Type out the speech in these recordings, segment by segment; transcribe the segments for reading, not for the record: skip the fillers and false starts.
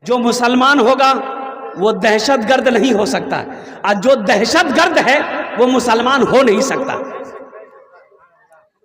जो मुसलमान होगा वो दहशतगर्द नहीं हो सकता, और जो दहशतगर्द है वो मुसलमान हो नहीं सकता।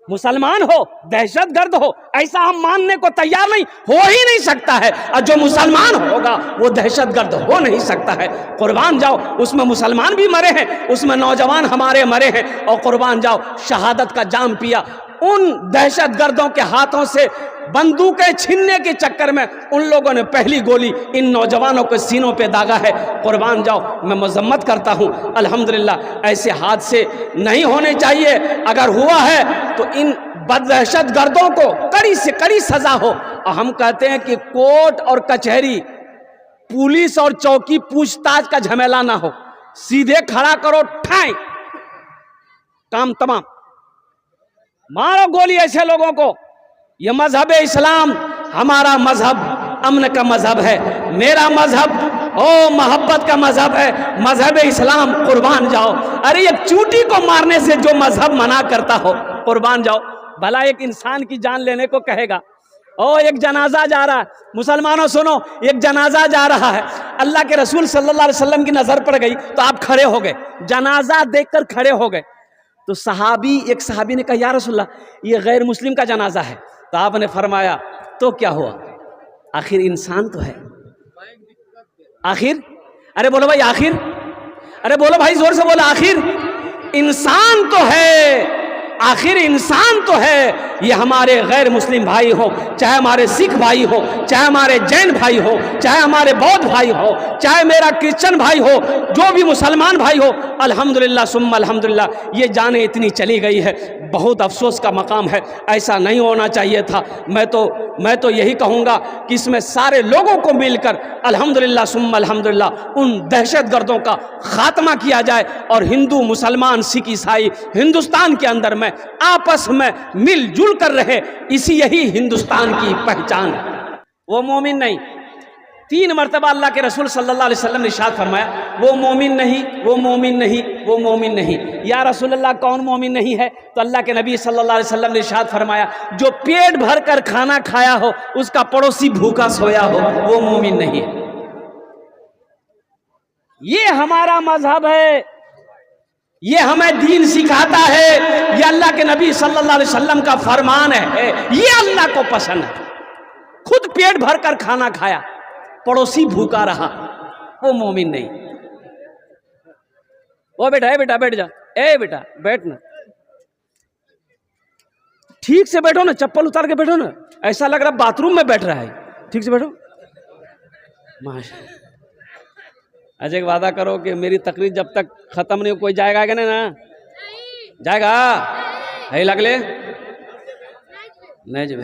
मुसलमान हो दहशतगर्द हो ऐसा हम मानने को तैयार नहीं, हो ही नहीं सकता है। और जो मुसलमान होगा वो दहशतगर्द हो नहीं सकता है। कुर्बान जाओ, उसमें मुसलमान भी मरे हैं, उसमें नौजवान हमारे मरे हैं, और कुर्बान जाओ शहादत का जाम पिया। उन दहशतगर्दों के हाथों से बंदूकें छीनने के चक्कर में उन लोगों ने पहली गोली इन नौजवानों के सीनों पे दागा है। कुर्बान जाओ, मैं मजम्मत करता हूं, अल्हम्दुलिल्लाह ऐसे हादसे नहीं होने चाहिए। अगर हुआ है तो इन बददहशतगर्दों को कड़ी से कड़ी सजा हो। और हम कहते हैं कि कोर्ट और कचहरी, पुलिस और चौकी पूछताछ का झमेला ना हो, सीधे खड़ा करो, ठाई काम तमाम, मारो गोली ऐसे लोगों को। यह मजहब इस्लाम, हमारा मजहब अमन का मजहब है, मेरा मजहब ओ मोहब्बत का मजहब है, मजहब इस्लाम। कुर्बान जाओ, अरे एक चूटी को मारने से जो मजहब मना करता हो, कुर्बान जाओ, भला एक इंसान की जान लेने को कहेगा। ओ एक जनाजा जा रहा है, मुसलमानों सुनो, एक जनाजा जा रहा है, अल्लाह के रसूल सल्लल्लाहु अलैहि वसल्लम की नजर पड़ गई तो आप खड़े हो गए, जनाजा देखकर खड़े हो गए। तो एक सहाबी ने कहा, या रसूलल्लाह ये गैर मुस्लिम का जनाजा है। तो आपने फरमाया तो क्या हुआ, आखिर इंसान तो है, आखिर, अरे बोलो भाई आखिर, अरे बोलो भाई जोर से बोलो, आखिर इंसान तो है, आखिर इंसान तो है। ये हमारे गैर मुस्लिम भाई हो, चाहे हमारे सिख भाई हो, चाहे हमारे जैन भाई हो, चाहे हमारे बौद्ध भाई हो, चाहे मेरा क्रिश्चियन भाई हो, जो भी मुसलमान भाई हो, अल्हम्दुलिल्लाह सुम्मा अल्हम्दुलिल्लाह ये जाने इतनी चली गई है, बहुत अफसोस का मकाम है, ऐसा नहीं होना चाहिए था। मैं तो यही कहूँगा कि इसमें सारे लोगों को मिलकर अल्हम्दुलिल्लाह सुम्मा अल्हम्दुलिल्लाह उन दहशतगर्दों का खात्मा किया जाए, और हिंदू मुसलमान सिख ईसाई हिंदुस्तान के अंदर में आपस में मिलजुल कर रहे, यही हिंदुस्तान की पहचान है। वो मोमिन नहीं, 3 मरतबा अल्लाह के रसूल सल्लल्लाहु अलैहि वसल्लम ने इरशाद फरमाया, वो मोमिन नहीं, वो मोमिन नहीं, वो मोमिन नहीं। या रसूल अल्लाह कौन मोमिन नहीं है? तो अल्लाह के नबी सल्लल्लाहु अलैहि वसल्लम ने इरशाद फरमाया, जो पेट भर कर खाना खाया हो, उसका पड़ोसी भूखा सोया हो, वो मोमिन नहीं है। ये हमारा मजहब है, ये हमें दीन सिखाता है, ये अल्लाह के नबी सल्लल्लाहु अलैहि वसल्लम का फरमान है, ये अल्लाह को पसंद है। खुद पेट भर कर खाना खाया, पड़ोसी भूखा रहा, वो मोमिन नहीं। ओ बेटा, ए बेटा बैठ जा, ए बेटा बैठ ना, ठीक से बैठो ना, चप्पल उतार के बैठो ना, ऐसा लग रहा बाथरूम में बैठ रहा है, ठीक से बैठो। माशा आज एक वादा करो कि मेरी तकरीर जब तक खत्म नहीं हो, कोई जाएगा क्या? ना जाएगा है लगले नहीं जब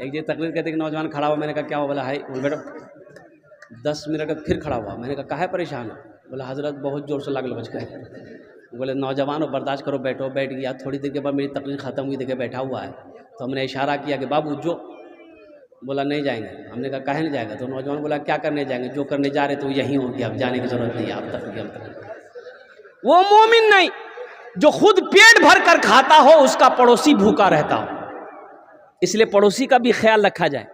एक जी तकरीर कहते कि नौजवान खड़ा हुआ, मैंने कहा क्या हुआ? बोला है, बोल बेटो 10 मिनट तक फिर खड़ा हुआ। मैंने कहा काहे परेशान हो? बोला हजरत बहुत जोर से लागल बच गए। बोले नौजवान हो, बर्दाश्त करो, बैठो। बैठ गया, थोड़ी देर के बाद मेरी तकरीर ख़त्म हुई, देखे बैठा हुआ है, तो हमने इशारा किया कि बाबू जो। बोला नहीं जाएंगे। हमने कहा काहे नहीं जाएगा? तो नौजवान बोला क्या करने जाएंगे, जो करने जा रहे तो यहीं हो गया, अब जाने की जरूरत नहीं है, आप तक। वो मोमिन नहीं जो खुद पेट भर कर खाता हो, उसका पड़ोसी भूखा रहता हो। इसलिए पड़ोसी का भी ख्याल रखा जाए,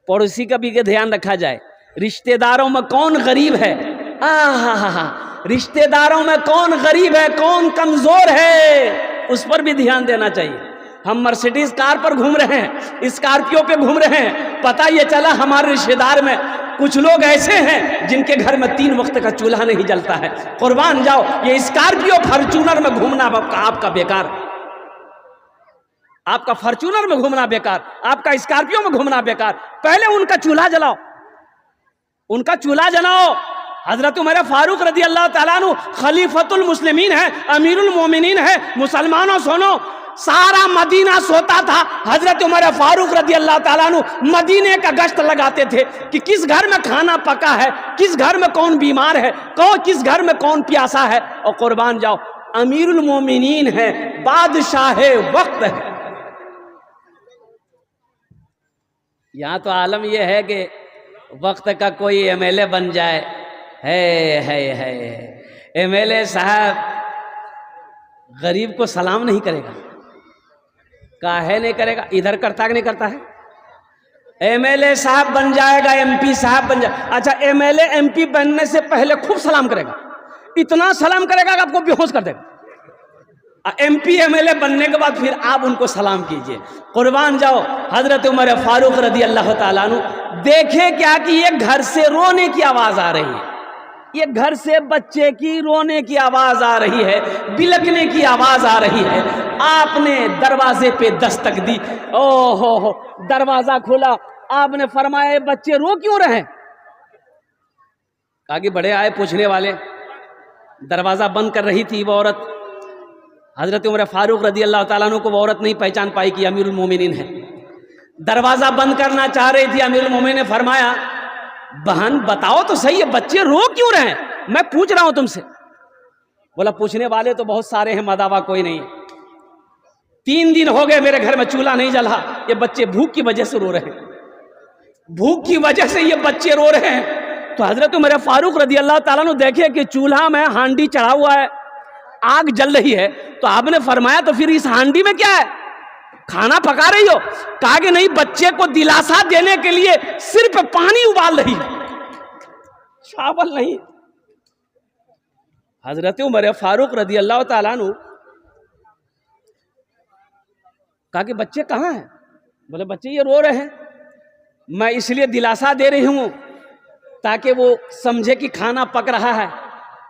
पड़ोसी का भी ध्यान रखा जाए। रिश्तेदारों में कौन गरीब है, रिश्तेदारों में कौन गरीब है, कौन कमजोर है, उस पर भी ध्यान देना चाहिए। हम मर्सिडीज कार पर घूम रहे हैं, स्कॉर्पियो पे घूम रहे हैं, पता ये चला हमारे रिश्तेदार में कुछ लोग ऐसे हैं जिनके घर में 3 वक्त का चूल्हा नहीं जलता है। कुर्बान जाओ, ये स्कॉर्पियो फॉर्च्यूनर में घूमना आपका बेकार, आपका फॉर्च्यूनर में घूमना बेकार, आपका स्कॉर्पियो में घूमना बेकार। पहले उनका चूल्हा जलाओ, उनका चूल्हा जलाओ। हजरत उमर फारूक रदी अल्लाह ताला अन्हु खलीफतुल मुस्लिमीन है, अमीरुल मोमिनीन है। मुसलमानों सुनो, सारा मदीना सोता था, हजरत उमर फारूक रदी अल्लाह ताला अन्हु मदीने का गश्त लगाते थे कि किस घर में खाना पका है, किस घर में कौन बीमार है, किस घर में कौन प्यासा है। और कुर्बान जाओ, अमीरुल मोमिनीन है, बादशाह वक्त है। यहाँ तो आलम यह है कि वक्त का कोई एमएलए बन जाए, है एमएलए साहब गरीब को सलाम नहीं करेगा, काहे नहीं करेगा? इधर करता कि नहीं करता है? एमएलए साहब बन जाएगा, एमपी साहब बन जाएगा। अच्छा, एमएलए एमपी बनने से पहले खूब सलाम करेगा, इतना सलाम करेगा कि आपको बेहोश कर देगा। एमपी एमएलए बनने के बाद फिर आप उनको सलाम कीजिए। कुर्बान जाओ, हजरत उमर फारूक रदी अल्लाह ताला अन्हु देखे क्या कि ये घर से रोने की आवाज आ रही है, ये घर से बच्चे की रोने की आवाज आ रही है, बिलकने की आवाज आ रही है। आपने दरवाजे पे दस्तक दी, ओहो हो, दरवाजा खोला, आपने फरमाया बच्चे रो क्यों रहे हैं? कहा कि बड़े आए पूछने वाले। दरवाजा बंद कर रही थी वो औरत। हजरत उमर फारूक रदी अल्लाह ताला अन्हु को वो औरत नहीं पहचान पाई कि अमीरुल मोमिनीन है। दरवाजा बंद करना चाह रही थी। अमीरुल मोमिनीन ने फरमाया, बहन बताओ तो सही है, बच्चे रो क्यों रहे हैं? मैं पूछ रहा हूं तुमसे। बोला पूछने वाले तो बहुत सारे हैं, मदावा कोई नहीं। 3 दिन हो गए मेरे घर में चूल्हा नहीं जला, ये बच्चे भूख की वजह से रो रहे हैं, भूख की वजह से ये बच्चे रो रहे हैं। तो हजरत उमर फारूक रदी अल्लाह ताला अन्हु देखे कि चूल्हा में हांडी चढ़ा हुआ है, आग जल रही है। तो आपने फरमाया तो फिर इस हांडी में क्या है, खाना पका रही हो? कहा कि नहीं, बच्चे को दिलासा देने के लिए सिर्फ पानी उबाल रही है, चावल नहीं। हजरत उमर फारूक रदी अल्लाह ताला अन्हु कहा कि बच्चे कहाँ हैं? बोले बच्चे ये रो रहे हैं, मैं इसलिए दिलासा दे रही हूं ताकि वो समझे कि खाना पक रहा है।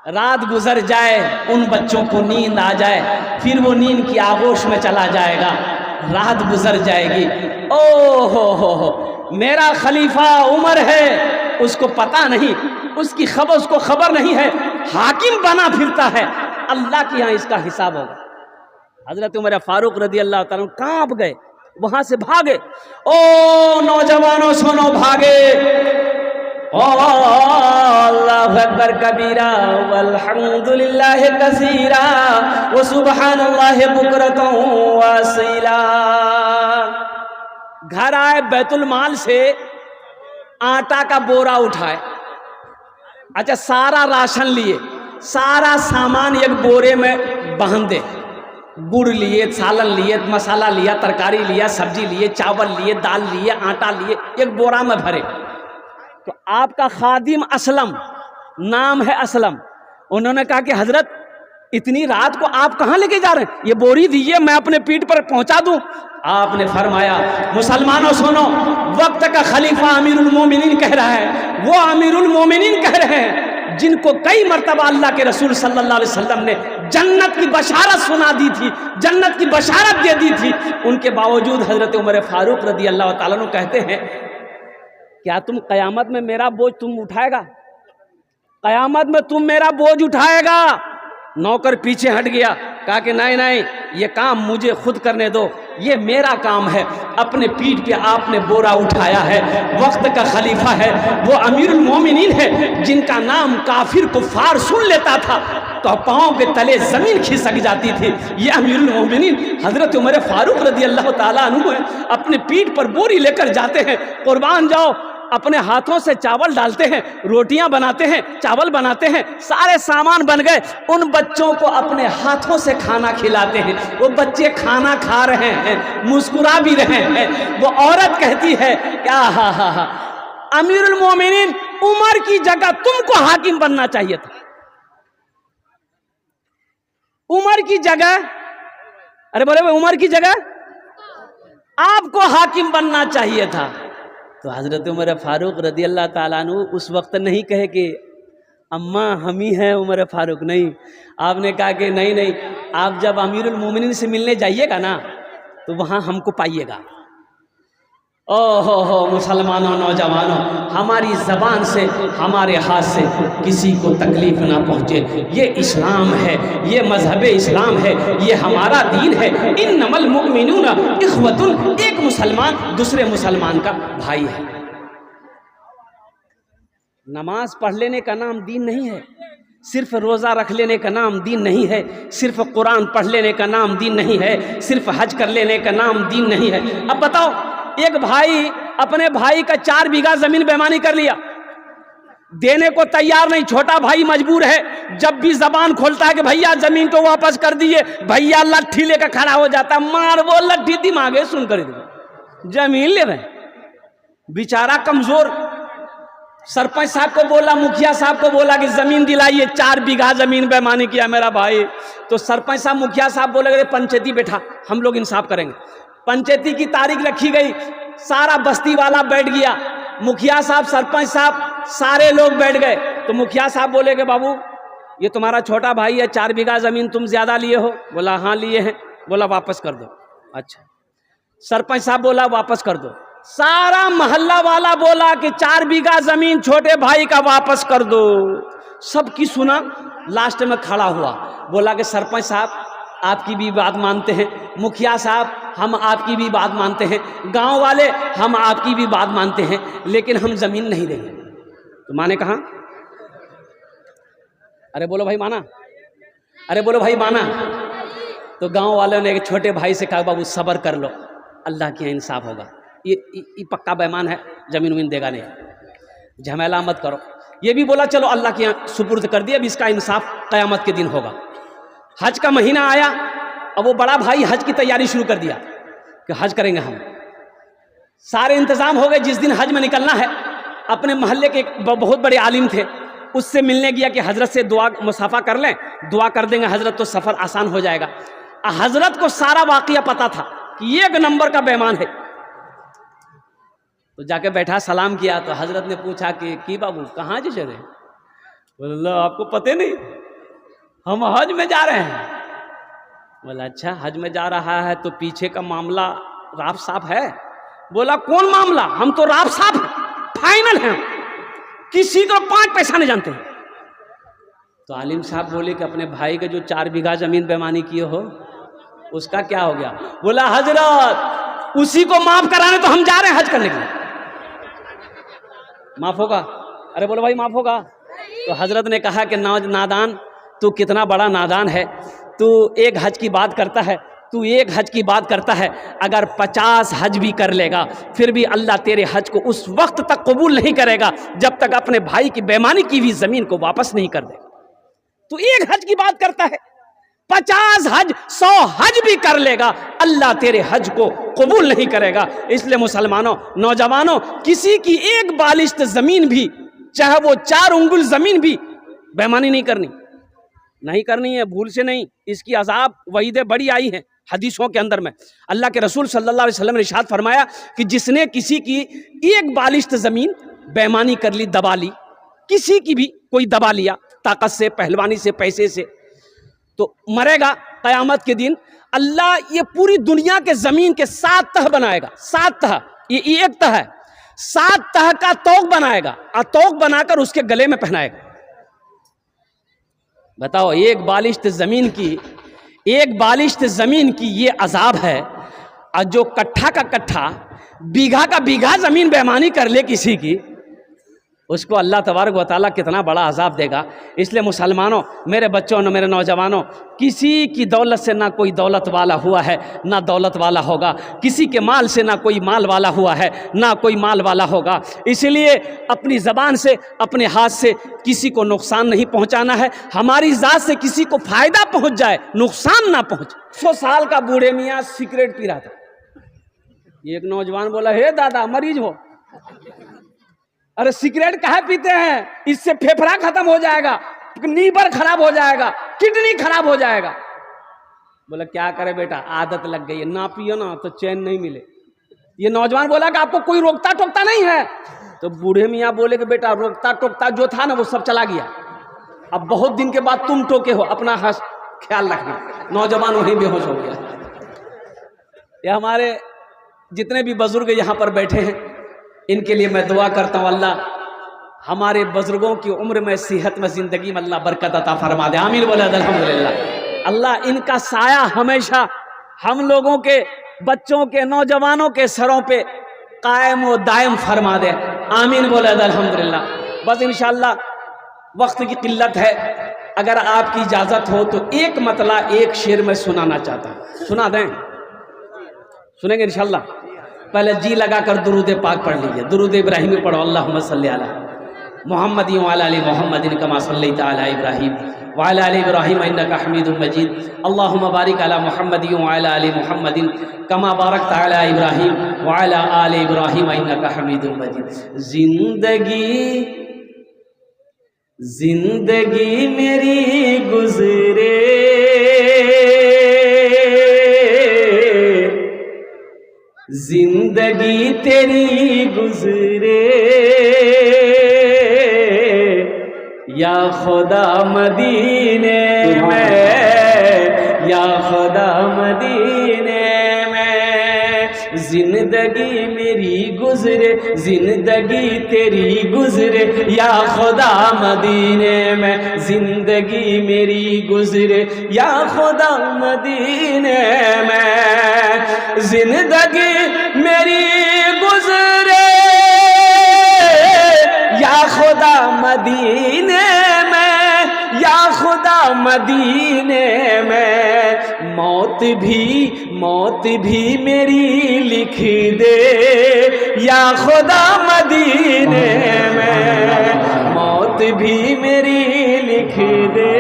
रात गुजर जाए, उन बच्चों को नींद आ जाए, फिर वो नींद की आगोश में चला जाएगा, रात गुजर जाएगी। ओ हो, मेरा खलीफा उमर है, उसको पता नहीं, उसकी खबर, उसको खबर नहीं है, हाकिम बना फिरता है, अल्लाह के यहाँ इसका हिसाब होगा। हजरत उमर फारूक रदी अल्लाह ताला कांप गए, वहां से भागे। ओ नौजवानों सुनो, भागे। अल्लाहु अकबर कबीरा वल्हम्दुलिल्लाहि कसीरा व सुबहानल्लाहि बुकरतन व असीला। घर आए, बैतुल माल से आटा का बोरा उठाए। अच्छा, सारा राशन लिए, सारा सामान एक बोरे में बांधे। गुड़ लिए, सालन लिए, मसाला लिया, तरकारी लिया, सब्जी लिए, चावल लिए, दाल लिए, आटा लिए, एक बोरा में भरे। तो आपका खादिम असलम, नाम है असलम, उन्होंने कहा कि हजरत इतनी रात को आप कहाँ लेके जा रहे हैं? ये बोरी दीजिए, मैं अपने पीठ पर पहुंचा दूं। आपने फरमाया, मुसलमानों सुनो, वक्त का खलीफा अमीरुल मोमिनीन कह रहा है, वो अमीरुल मोमिनीन कह रहे हैं जिनको कई मर्तबा अल्लाह के रसूल सल्लल्लाहु अलैहि वसल्लम ने जन्नत की बशारत सुना दी थी, जन्नत की बशारत दे दी थी। उनके बावजूद हजरत उमर फारूक रदी अल्लाह ताला अन्हु कहते हैं, क्या तुम कयामत में मेरा बोझ तुम उठाएगा? कयामत में तुम मेरा बोझ उठाएगा? नौकर पीछे हट गया, कहा कि नहीं नहीं, ये काम मुझे खुद करने दो, ये मेरा काम है। अपने पीठ पे आपने बोरा उठाया है, वक्त का खलीफा है, वो अमीरुल मोमिनीन है, जिनका नाम काफिर कुफार सुन लेता था तो पांव के तले जमीन खिसक जाती थी। ये अमीरुल मोमिनीन हजरत उमर फारूक रदी अल्लाह ताला अन्हु अपने पीठ पर बोरी लेकर जाते हैं। कुर्बान जाओ, अपने हाथों से चावल डालते हैं, रोटियां बनाते हैं, चावल बनाते हैं, सारे सामान बन गए। उन बच्चों को अपने हाथों से खाना खिलाते हैं। वो बच्चे खाना खा रहे हैं, मुस्कुरा भी रहे हैं। वो औरत कहती है क्या, हा, अमीरुल मोमिनीन उमर की जगह तुमको हाकिम बनना चाहिए था। उमर की जगह, अरे बोले उमर की जगह आपको हाकिम बनना चाहिए था। तो हजरत उमर फारूक रदी अल्लाह ताला अन्हु उस वक्त नहीं कहे कि अम्मा हम ही हैं उमर फारूक, नहीं। आपने कहा कि नहीं नहीं, आप जब अमीरुल मोमिनीन से मिलने जाइएगा ना तो वहाँ हमको पाइएगा। ओहो मुसलमानों, नौजवानों, हमारी ज़बान से, हमारे हाथ से किसी को तकलीफ ना पहुँचे। ये इस्लाम है, ये मजहब इस्लाम है, ये हमारा दीन है। इन्नमल मुमिनूना इख्वतुन, एक मुसलमान दूसरे मुसलमान का भाई है। नमाज पढ़ लेने का नाम दीन नहीं है, सिर्फ रोज़ा रख लेने का नाम दीन नहीं है, सिर्फ कुरान पढ़ लेने का नाम दीन नहीं है, सिर्फ हज कर लेने का नाम दीन नहीं है। अब बताओ, एक भाई अपने भाई का 4 बीघा जमीन बेईमानी कर लिया, देने को तैयार नहीं, छोटा भाई मजबूर है। जब भी जबान खोलता है कि भैया जमीन को वापस कर दिए, भैया लट्ठी लेकर खड़ा हो जाता है, मार वो लट्ठी दिमागे सुन कर जमीन ले रहे, बेचारा कमजोर सरपंच साहब को बोला, मुखिया साहब को बोला कि जमीन दिलाइए, 4 बीघा जमीन बेईमानी किया मेरा भाई। तो सरपंच साहब मुखिया साहब बोले अरे पंचायती बैठा, हम लोग इंसाफ करेंगे। पंचायती की तारीख रखी गई, सारा बस्ती वाला बैठ गया, मुखिया साहब सरपंच साहब सारे लोग बैठ गए। तो मुखिया साहब बोले कि बाबू ये तुम्हारा छोटा भाई है, 4 बीघा जमीन तुम ज्यादा लिए हो। बोला हाँ लिए हैं। बोला वापस कर दो। अच्छा। सरपंच साहब बोला वापस कर दो। सारा मोहल्ला वाला बोला कि 4 बीघा जमीन छोटे भाई का वापस कर दो। सबकी सुना, लास्ट में खड़ा हुआ, बोला कि सरपंच साहब आपकी भी बात मानते हैं, मुखिया साहब हम आपकी भी बात मानते हैं, गांव वाले हम आपकी भी बात मानते हैं, लेकिन हम जमीन नहीं देंगे। तो माने कहा अरे बोलो भाई माना, अरे बोलो भाई माना। तो गांव वालों ने एक छोटे भाई से कहा बाबू सब्र कर लो, अल्लाह के यहाँ इंसाफ होगा, ये पक्का बेईमान है, जमीन वमीन देगा नहीं, झमेला मत करो। ये भी बोला चलो अल्लाह के यहाँ सुपुर्द कर दिया, अब इसका इंसाफ क़यामत के दिन होगा। हज का महीना आया, अब वो बड़ा भाई हज की तैयारी शुरू कर दिया कि हज करेंगे हम। सारे इंतजाम हो गए। जिस दिन हज में निकलना है, अपने मोहल्ले के एक बहुत बड़े आलिम थे, उससे मिलने गया कि हजरत से दुआ मुसाफा कर लें, दुआ कर देंगे हजरत तो सफ़र आसान हो जाएगा। हजरत को सारा वाक़या पता था कि ये 1 नंबर का बेईमान है। तो जाके बैठा, सलाम किया। तो हजरत ने पूछा कि बाबू कहाँ जी चले? बोला आपको पता नहीं, हम हज में जा रहे हैं। बोला अच्छा हज में जा रहा है तो पीछे का मामला राफ साफ है? बोला कौन मामला, हम तो राफ साफ फाइनल हैं, किसी को 5 पैसा नहीं जानते हैं। तो आलिम साहब बोले कि अपने भाई के जो 4 बीघा जमीन बेईमानी किए हो उसका क्या हो गया? बोला हजरत उसी को माफ कराने तो हम जा रहे हैं हज करने के लिए। माफ होगा? अरे बोलो भाई माफ होगा? तो हजरत ने कहा कि नादान, तू कितना बड़ा नादान है, तू एक हज की बात करता है, तू एक हज की बात करता है, अगर 50 हज भी कर लेगा फिर भी अल्लाह तेरे हज को उस वक्त तक कबूल नहीं करेगा जब तक अपने भाई की बेईमानी की हुई जमीन को वापस नहीं कर देगा। तू एक हज की बात करता है, 50 हज 100 हज भी कर लेगा, अल्लाह तेरे हज को कबूल नहीं करेगा। इसलिए मुसलमानों, नौजवानों, किसी की एक बालिश्त जमीन भी, चाहे वो 4 उंगुल जमीन भी, बेईमानी नहीं करनी है, भूल से नहीं। इसकी अजाब वहीदे बड़ी आई हैं हदीसों के अंदर में। अल्लाह के रसूल सल्लल्लाहु अलैहि वसल्लम ने इरशाद फरमाया कि जिसने किसी की एक बालिश्त जमीन बेईमानी कर ली, दबा ली, किसी की भी कोई दबा लिया ताकत से, पहलवानी से, पैसे से, तो मरेगा। क़यामत के दिन अल्लाह ये पूरी दुनिया के जमीन के 7 तह बनाएगा। 7 तह, ये एक तह है, 7 तह का तौक बनाएगा और तौक बनाकर उसके गले में पहनाएगा। बताओ एक बालिश्त जमीन की ये अजाब है। और जो कट्ठा का कट्ठा, बीघा का बीघा जमीन बेईमानी कर ले किसी की, उसको अल्लाह तबारक व तआला कितना बड़ा अजाब देगा। इसलिए मुसलमानों, मेरे बच्चों, मेरे नौजवानों, किसी की दौलत से ना कोई दौलत वाला हुआ है, ना दौलत वाला होगा। किसी के माल से ना कोई माल वाला हुआ है, ना कोई माल वाला होगा। इसलिए अपनी ज़बान से, अपने हाथ से किसी को नुकसान नहीं पहुंचाना है। हमारी ज़ात से किसी को फ़ायदा पहुंच जाए, नुकसान ना पहुंचे। 100 साल का बूढ़े मियाँ सिगरेट पी रहा था। एक नौजवान बोला हे दादा मरीज हो? अरे सिगरेट काहे पीते हैं? इससे फेफड़ा खत्म हो जाएगा, लीवर खराब हो जाएगा, किडनी खराब हो जाएगा। बोला क्या करे बेटा, आदत लग गई है, ना पियो ना तो चैन नहीं मिले। ये नौजवान बोला कि आपको कोई रोकता टोकता नहीं है? तो बूढ़े मियाँ बोले कि बेटा रोकता टोकता जो था ना वो सब चला गया, अब बहुत दिन के बाद तुम टोके हो, अपना ख्याल रखना। नौजवान वहीं बेहोश हो गया। ये हमारे जितने भी बुजुर्ग यहाँ पर बैठे हैं, इनके लिए मैं दुआ करता हूँ अल्लाह हमारे बुजुर्गों की उम्र में, सेहत में, ज़िंदगी में अल्लाह बरकत अता फरमा दे। आमीन बोले अल्हम्दुलिल्लाह। अल्लाह इनका साया हमेशा हम लोगों के, बच्चों के, नौजवानों के सरों पे कायम व दायम फरमा दे। आमीन बोले अल्हम्दुलिल्लाह। बस इंशाअल्लाह वक्त की किल्लत है, अगर आपकी इजाज़त हो तो एक मतला, एक शेर में सुनाना चाहता हूँ। सुना दें? सुनेंगे इंशाअल्लाह? पहले जी लगाकर दुरूद पाक पढ़ लीजिए। दुरूद इब्राहिमी पढ़ो। अल्लाहुम्मा सल्ली अला मुहम्मदिन व अला आलि मुहम्मदिन कमा सल्लैता अला इब्राहिम व अला आलि इब्राहीम इन्नका हमीदुम मजीद। अल्लाहुम्मा बारिक अला मुहम्मदिन व अला आलि मुहम्मदिन कमा बारकता अला इब्राहीम व अला आलि इब्राहीम इन्नका हमीदुम मजीद। जिंदगी मेरी गुजरे, जिंदगी तेरी गुजरे, या खुदा मदीने में, या खुदा मदीने में। जिंदगी मेरी गुजरे, जिंदगी तेरी गुजरे, या खुदा मदीने में। जिंदगी मेरी गुजरे, या खुदा मदीने में। जिंदगी मेरी गुजरे, या खुदा मदीने में, या खुदा मदीने में। मौत भी मेरी लिख दे, या खुदा मदीने में। मौत भी मेरी लिख दे,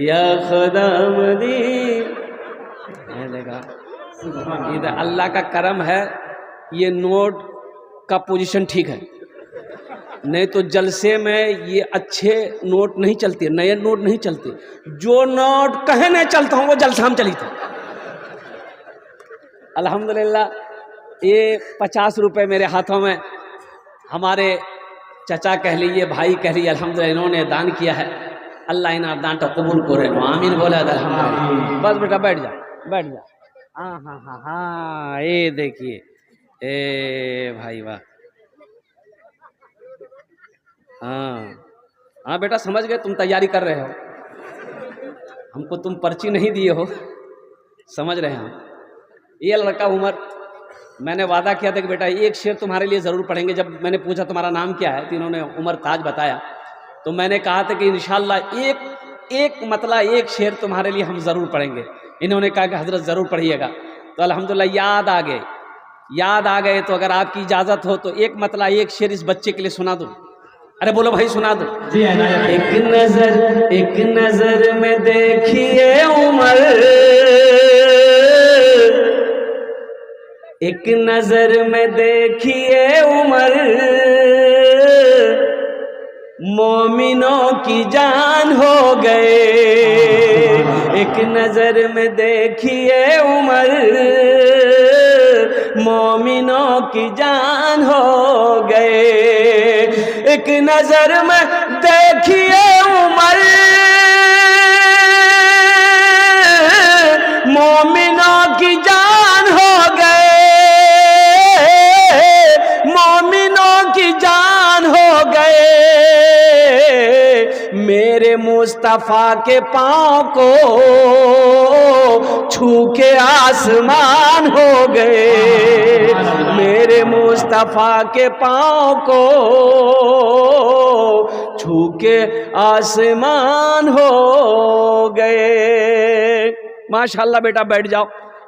या खुदा मदीने। इधर अल्लाह का करम है, ये नोट का पोजीशन ठीक है, नहीं तो जलसे में ये अच्छे नोट नहीं चलते, नए नोट नहीं चलते। जो नोट कहे नहीं चलता हूँ वो जलसा में चली थी। अल्हम्दुलिल्लाह ये 50 रुपये मेरे हाथों में, हमारे चचा कह लीजिए, भाई कह लीजिए, अल्हम्दुलिल्लाह इन्होंने दान किया है। अल्लाह इन्हें दान तो कबूल करे, आमीन बोला अल्हम्दुलिल्लाह। बस बेटा बैठ जा, बैठ जा। हाँ हाँ हाँ हाँ, ये देखिए, ए भाई वाह। हाँ बेटा समझ गए, तुम तैयारी कर रहे हो, हमको तुम पर्ची नहीं दिए हो, समझ रहे हैं हम। ये लड़का उमर, मैंने वादा किया था कि बेटा एक शेर तुम्हारे लिए ज़रूर पढ़ेंगे। जब मैंने पूछा तुम्हारा नाम क्या है तो इन्होंने उमर ताज बताया, तो मैंने कहा था कि इंशाल्लाह एक मतलब एक शेर तुम्हारे लिए हम ज़रूर पढ़ेंगे। इन्होंने कहा कि हज़रत ज़रूर पढ़िएगा। तो अल्हम्दुलिल्लाह याद आ गए। तो अगर आपकी इजाज़त हो तो एक मतलब एक शेर इस बच्चे के लिए सुना दो। अरे बोलो भाई, सुना दो। एक नजर में देखिए उमर, एक नजर में देखिए उमर, मोमिनों की जान हो गए। एक नजर में देखिए उमर, मोमिनों की जान हो गए। एक नजर में देखिए उमर, मोमिनों की जान हो गए, मोमिनों की जान हो गए। मेरे मुस्तफा के पाँव को छू के आसमान हो गए। मेरे मुस्तफा के पाँव को छू के आसमान हो गए। माशाल्लाह बेटा बैठ जाओ,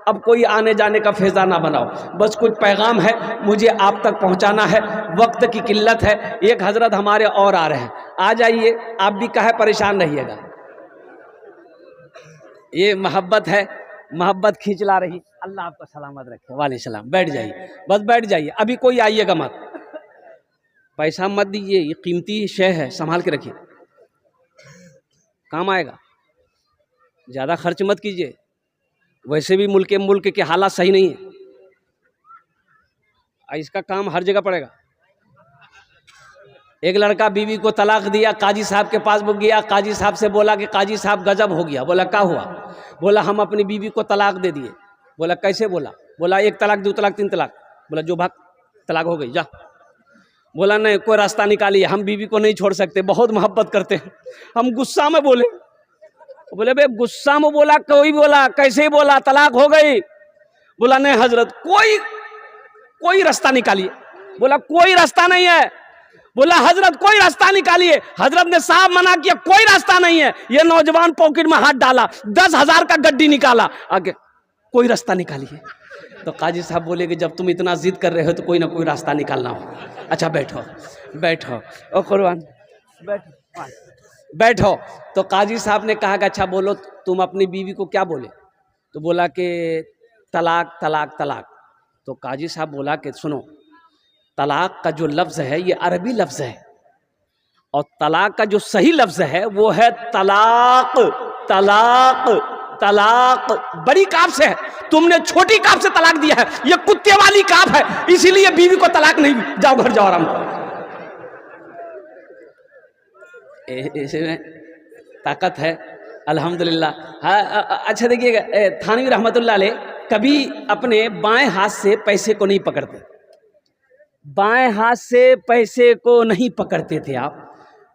अब कोई आने जाने का फेजा ना बनाओ, बस कुछ पैगाम है मुझे आप तक पहुंचाना है, वक्त की किल्लत है। एक हजरत हमारे और आ रहे हैं, आ जाइए, आप भी कहे परेशान रहिएगा। ये मोहब्बत है, मोहब्बत खींच ला रही। अल्लाह आपको सलामत रखे। वाले सलाम। बैठ जाइए, बस बैठ जाइए, अभी कोई आइएगा मत, पैसा मत दीजिए, ये कीमती शय है, संभाल के रखिए, काम आएगा। ज़्यादा खर्च मत कीजिए, वैसे भी मुल्क के हालात सही नहीं है, इसका काम हर जगह पड़ेगा। एक लड़का बीवी को तलाक दिया, काजी साहब के पास गया, काजी साहब से बोला कि काजी साहब गजब हो गया। बोला क्या हुआ? बोला हम अपनी बीवी को तलाक दे दिए। बोला कैसे? बोला 1 तलाक 2 तलाक 3 तलाक। बोला जो भाग, तलाक हो गई, जा। बोला नहीं, कोई रास्ता निकालिए, हम बीवी को नहीं छोड़ सकते, बहुत मोहब्बत करते हैं। हम गुस्सा में बोले बे गुस्सा में बोला, कोई बोला कैसे बोला, तलाक हो गई। बोला नहीं हजरत, कोई रास्ता निकालिए। बोला कोई रास्ता नहीं है। बोला हजरत कोई रास्ता निकालिए। हजरत ने साहब मना किया, कोई रास्ता नहीं है। ये नौजवान पॉकेट में हाथ डाला, 10,000 का गड्डी निकाला, आगे कोई रास्ता निकालिए। तो काजी साहब बोले कि जब तुम इतना जिद कर रहे हो तो कोई ना कोई रास्ता निकालना हो। अच्छा बैठो, ओ कुर्बान बैठो। बैठो। तो काजी साहब ने कहा कि अच्छा बोलो तुम अपनी बीवी को क्या बोले? तो बोला कि तलाक तलाक तलाक। तो काजी साहब बोला कि सुनो, तलाक का जो लफ्ज़ है ये अरबी लफ्ज़ है, और तलाक का जो सही लफ्ज़ है वो है तलाक। तलाक तलाक बड़ी काफ से है, तुमने छोटी काफ से तलाक दिया है, ये कुत्ते वाली काफ है, इसीलिए बीवी को तलाक नहीं। जाओ घर जाओ आराम करो। इसमें ताकत है अल्हम्दुलिल्लाह। हाँ अच्छा देखिएगा, थानवी रहमतुल्लाह अलैह कभी अपने बाएं हाथ से पैसे को नहीं पकड़ते, बाएं हाथ से पैसे को नहीं पकड़ते थे आप।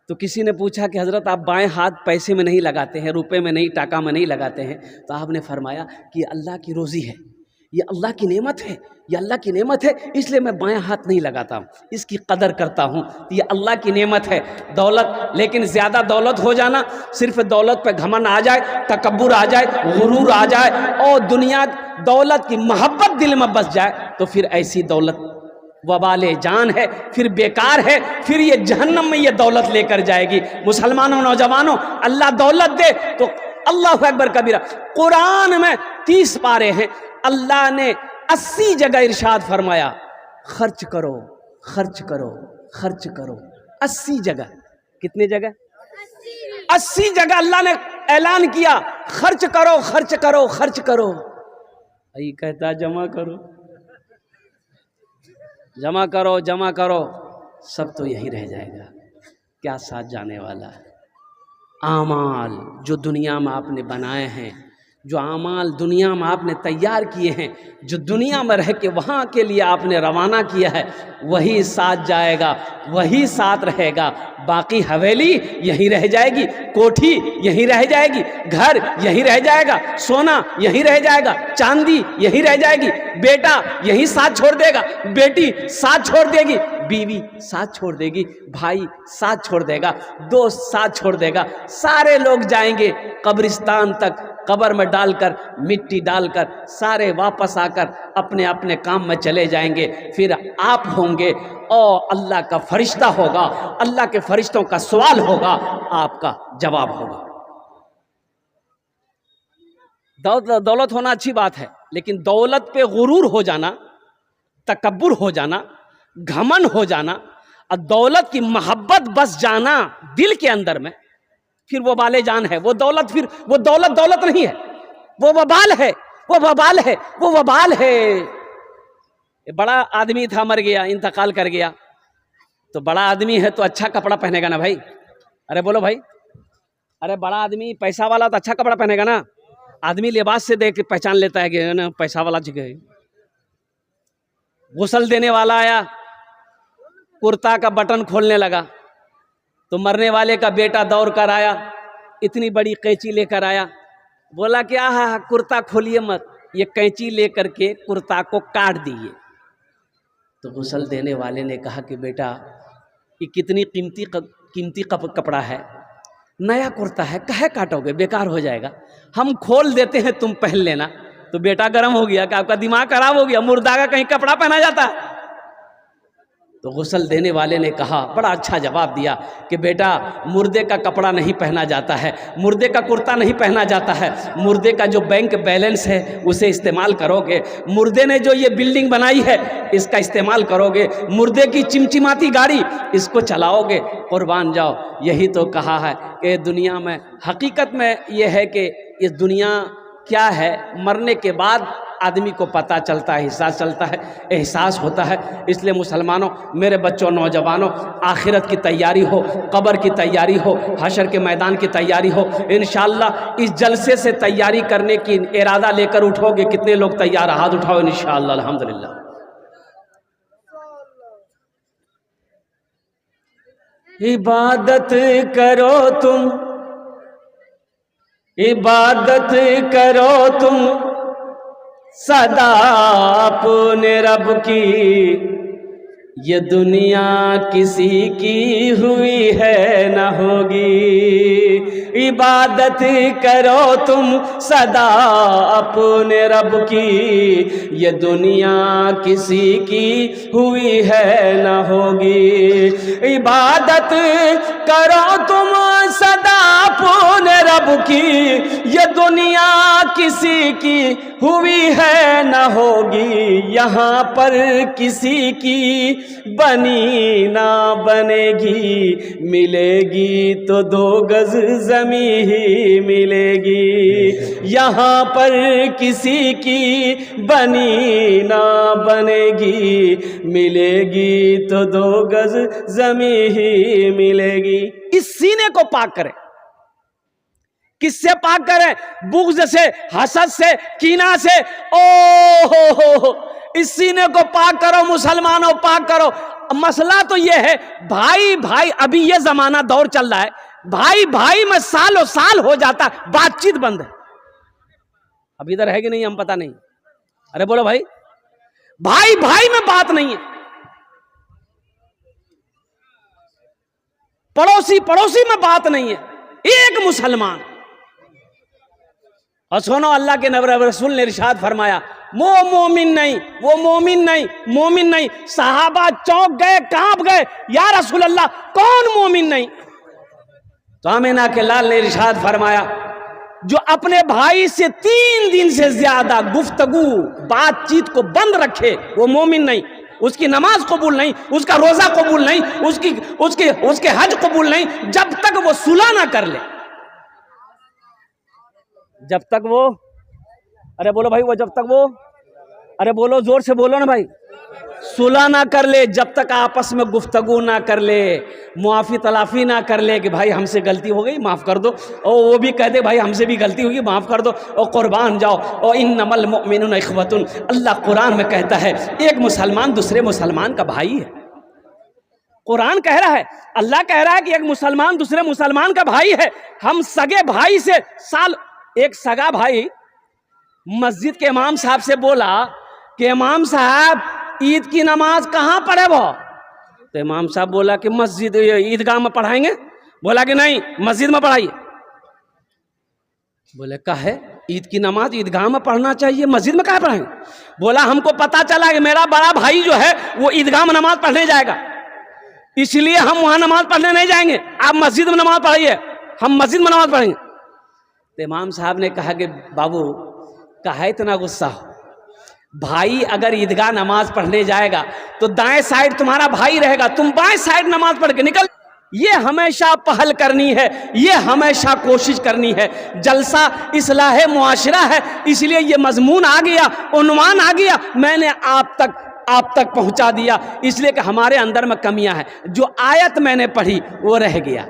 तो किसी ने पूछा कि हज़रत आप बाएं हाथ पैसे में नहीं लगाते हैं, रुपए में नहीं, टाका में नहीं लगाते हैं? तो आपने फरमाया कि अल्लाह की रोज़ी है, ये अल्लाह की नेमत है, ये अल्लाह की नेमत है, इसलिए मैं बाएं हाथ नहीं लगाता हूँ, इसकी कदर करता हूँ। तो ये अल्लाह की नेमत है दौलत। लेकिन ज़्यादा दौलत हो जाना, सिर्फ दौलत पे घमंड आ जाए, तकब्बुर आ जाए, गुरूर आ जाए और दुनिया दौलत की मोहब्बत दिल में बस जाए, तो फिर ऐसी दौलत वबाले जान है, फिर बेकार है, फिर ये जहन्नम में ये दौलत लेकर जाएगी। मुसलमानों, नौजवानों, अल्लाह दौलत दे तो अल्लाहु अकबर कबीरा। कुरान में 30 पारे हैं, अल्लाह ने 80 जगह इरशाद फरमाया खर्च करो खर्च करो खर्च करो। 80 जगह, कितने जगह? 80 जगह अल्लाह ने ऐलान किया खर्च करो खर्च करो खर्च करो। यही कहता जमा करो जमा करो जमा करो, सब तो यही रह जाएगा, क्या साथ जाने वाला है? आमाल जो दुनिया में आपने बनाए हैं, जो आमाल दुनिया में आपने तैयार किए हैं, जो दुनिया में रह के वहाँ के लिए आपने रवाना किया है, वही साथ जाएगा, वही साथ रहेगा। बाकी हवेली यहीं रह जाएगी, कोठी यहीं रह जाएगी, घर यहीं रह जाएगा, सोना यहीं रह जाएगा, चांदी यहीं रह जाएगी, बेटा यहीं साथ छोड़ देगा, बेटी साथ छोड़ देगी, बीवी साथ छोड़ देगी, भाई साथ छोड़ देगा, दोस्त साथ छोड़ देगा, सारे लोग जाएंगे कब्रिस्तान तक, कब्र में डालकर मिट्टी डालकर सारे वापस आकर अपने अपने काम में चले जाएंगे। फिर आप होंगे और अल्लाह का फरिश्ता होगा, अल्लाह के फरिश्तों का सवाल होगा, आपका जवाब होगा। दौलत होना अच्छी बात है, लेकिन दौलत पे गुरूर हो जाना, तकब्बुर हो जाना, घमंड हो जाना और दौलत की मोहब्बत बस जाना दिल के अंदर में, फिर वो बाले जान है। वो दौलत फिर वो दौलत दौलत नहीं है, वो वबाल है, वो वबाल है, वो वबाल है। बड़ा आदमी था, मर गया, इंतकाल कर गया, तो बड़ा आदमी है तो अच्छा कपड़ा पहनेगा ना भाई। अरे बोलो भाई, अरे बड़ा आदमी पैसा वाला तो अच्छा कपड़ा पहनेगा ना। आदमी लिबास से देख के पहचान लेता है कि ना पैसा वाला जगह। गुस्ल देने वाला आया, कुर्ता का बटन खोलने लगा, तो मरने वाले का बेटा दौड़ कर आया, इतनी बड़ी कैंची लेकर आया, बोला कि आहा कुर्ता खोलिए मत, ये कैंची लेकर के कुर्ता को काट दिए। तो गुस्ल देने वाले ने कहा कि बेटा ये कितनी कीमती कपड़ा है, नया कुर्ता है, काहे काटोगे, बेकार हो जाएगा, हम खोल देते हैं, तुम पहन लेना। तो बेटा गर्म हो गया कि आपका दिमाग खराब हो गया, मुर्दा का कहीं कपड़ा पहना जाता है? तो गुस्ल देने वाले ने कहा, बड़ा अच्छा जवाब दिया कि बेटा मुर्दे का कपड़ा नहीं पहना जाता है, मुर्दे का कुर्ता नहीं पहना जाता है, मुर्दे का जो बैंक बैलेंस है उसे इस्तेमाल करोगे, मुर्दे ने जो ये बिल्डिंग बनाई है इसका इस्तेमाल करोगे, मुर्दे की चिमचिमाती गाड़ी इसको चलाओगे, कुर्बान जाओ। यही तो कहा है कि दुनिया में हकीकत में ये है कि इस दुनिया क्या है, मरने के बाद आदमी को पता चलता है, एहसास चलता है, एहसास होता है। इसलिए मुसलमानों, मेरे बच्चों, नौजवानों, आखिरत की तैयारी हो, कब्र की तैयारी हो, हशर के मैदान की तैयारी हो। इंशाअल्लाह इस जलसे से तैयारी करने की इरादा लेकर उठोगे। कितने लोग तैयार, हाथ उठाओ इंशाअल्लाह। अल्हम्दुलिल्लाह। इबादत करो तुम, इबादत करो तुम सदा अपने रब की, ये दुनिया किसी की हुई है न होगी, इबादत करो तुम सदा अपने रब की। ये दुनिया किसी की हुई है न होगी, इबादत करो तुम सदा अपने रब की। ये दुनिया किसी की हुई है न होगी, यहाँ पर किसी की बनी ना बनेगी। मिलेगी तो 2 गज जमी ही मिलेगी, यहाँ पर किसी की बनी ना बनेगी। मिलेगी तो 2 गज जमी ही मिलेगी। इस सीने को पाक करें। किससे पाक करें? बुग़्ज़ से, हसद से, कीना से। ओ हो, इस सीने को पाक करो मुसलमानों, पाक करो। मसला तो यह है भाई भाई, अभी यह जमाना दौर चल रहा है, भाई भाई में सालों साल हो जाता, बातचीत बंद है। अब इधर है कि नहीं हम पता नहीं। अरे बोलो भाई, भाई भाई में बात नहीं है, पड़ोसी पड़ोसी में बात नहीं है। एक मुसलमान। और सुनो, अल्लाह के नबी रसूल ने इरशाद फरमाया, वो मोमिन नहीं, वो मोमिन नहीं, मोमिन नहीं। सहाबा चौंक गए, कांप गए, या रसूल अल्लाह कौन मोमिन नहीं? तो आमिना के लाल ने इरशाद फरमाया, जो अपने भाई से 3 दिन से ज्यादा गुफ्तगू बातचीत को बंद रखे, वो मोमिन नहीं। उसकी नमाज कबूल नहीं, उसका रोजा कबूल नहीं, उसके हज कबूल नहीं, जब तक वो सुलह ना कर ले। जब तक वो, अरे बोलो भाई, वो जब तक वो, अरे बोलो, जोर से बोलो ना भाई, सुलह ना कर ले, जब तक आपस में गुफ्तगू ना कर ले, मुआफ़ी तलाफ़ी ना कर ले कि भाई हमसे गलती हो गई माफ़ कर दो, और वो भी कह दे भाई हमसे भी गलती होगी माफ़ कर दो, और कुर्बान जाओ। और इन्नमल मुमिनूना इख्वतुन, अल्लाह कुरान में कहता है एक मुसलमान दूसरे मुसलमान का भाई है। कुरान कह रहा है, अल्लाह कह रहा है कि एक मुसलमान दूसरे मुसलमान का भाई है। हम सगे भाई से एक सगा भाई मस्जिद के इमाम साहब से बोला कि इमाम साहब ईद की नमाज कहाँ पढ़े वो? तो इमाम साहब बोला कि मस्जिद, ईदगाह में पढ़ाएंगे। बोला कि नहीं, मस्जिद में पढ़ाइए। बोले काहे? ईद की नमाज ईदगाह में पढ़ना चाहिए, मस्जिद में काहे पढ़ाएंगे? बोला हमको पता चला कि मेरा बड़ा भाई जो है वो ईदगाह में नमाज पढ़ने जाएगा, इसलिए हम वहां नमाज पढ़ने नहीं जाएंगे, आप मस्जिद में नमाज पढ़ाइए, हम मस्जिद में नमाज पढ़ेंगे। तो इमाम साहब ने कहा कि बाबू काहे इतना गुस्सा हो? भाई अगर ईदगाह नमाज पढ़ने जाएगा तो दाएं साइड तुम्हारा भाई रहेगा, तुम बाएं साइड नमाज पढ़ के निकल। ये हमेशा पहल करनी है, ये हमेशा कोशिश करनी है। जलसा इस्लाह मुआशरा है, इसलिए ये मजमून आ गया, उन्वान आ गया, मैंने आप तक पहुंचा दिया, इसलिए कि हमारे अंदर में कमियां हैं। जो आयत मैंने पढ़ी वो रह गया,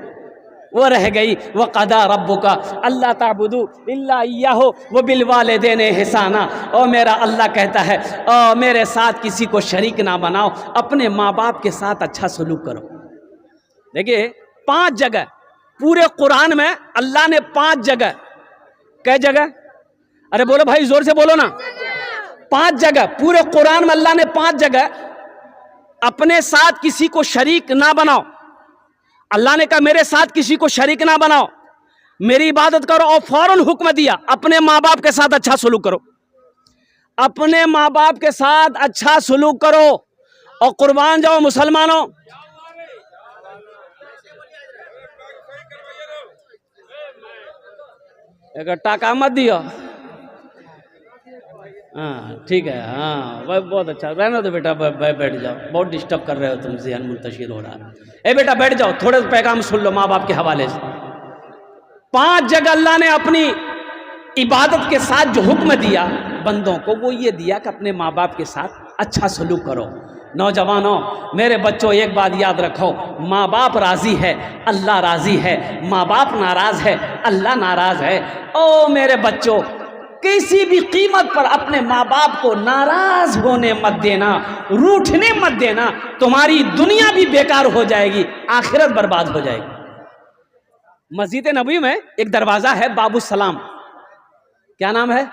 वो रह गई। वक़दा रब्बुका अल्ला ताबुदू इल्ला इय्याहु व बिल वालिदैनि इहसाना। और मेरा अल्लाह कहता है, और मेरे साथ किसी को शरीक ना बनाओ, अपने माँ बाप के साथ अच्छा सलूक करो। देखिए 5 जगह पूरे कुरान में अल्लाह ने 5 जगह, कै जगह? अरे बोलो भाई, जोर से बोलो ना। 5 जगह पूरे कुरान में अल्लाह ने 5 जगह अपने साथ किसी को शरीक ना बनाओ। अल्लाह ने कहा मेरे साथ किसी को शरीक ना बनाओ, मेरी इबादत करो, और फौरन हुक्म दिया अपने माँ बाप के साथ अच्छा सलूक करो, अपने माँ बाप के साथ अच्छा सलूक करो। और कुर्बान जाओ मुसलमानों, एक टाका मत दियो। हाँ ठीक है, हाँ बहुत अच्छा, रहना तो बेटा, बैठ जाओ, बहुत डिस्टर्ब कर रहे हो तुम, ज़हन मुंतशिर हो रहा है। ए बेटा बैठ जाओ, थोड़े पैगाम सुन लो माँ बाप के हवाले से। 5 जगह अल्लाह ने अपनी इबादत के साथ जो हुक्म दिया बंदों को, वो ये दिया कि अपने माँ बाप के साथ अच्छा सलूक करो। नौजवानों, मेरे बच्चों, एक बात याद रखो, माँ बाप राज़ी है, अल्लाह राज़ी है। माँ बाप नाराज़ है, अल्लाह नाराज़ है। ओ मेरे बच्चों, किसी भी कीमत पर अपने माँ बाप को नाराज होने मत देना, रूठने मत देना। तुम्हारी दुनिया भी बेकार हो जाएगी, आखिरत बर्बाद हो जाएगी। मस्जिद नबी में एक दरवाजा है बाबू सलाम, क्या नाम है?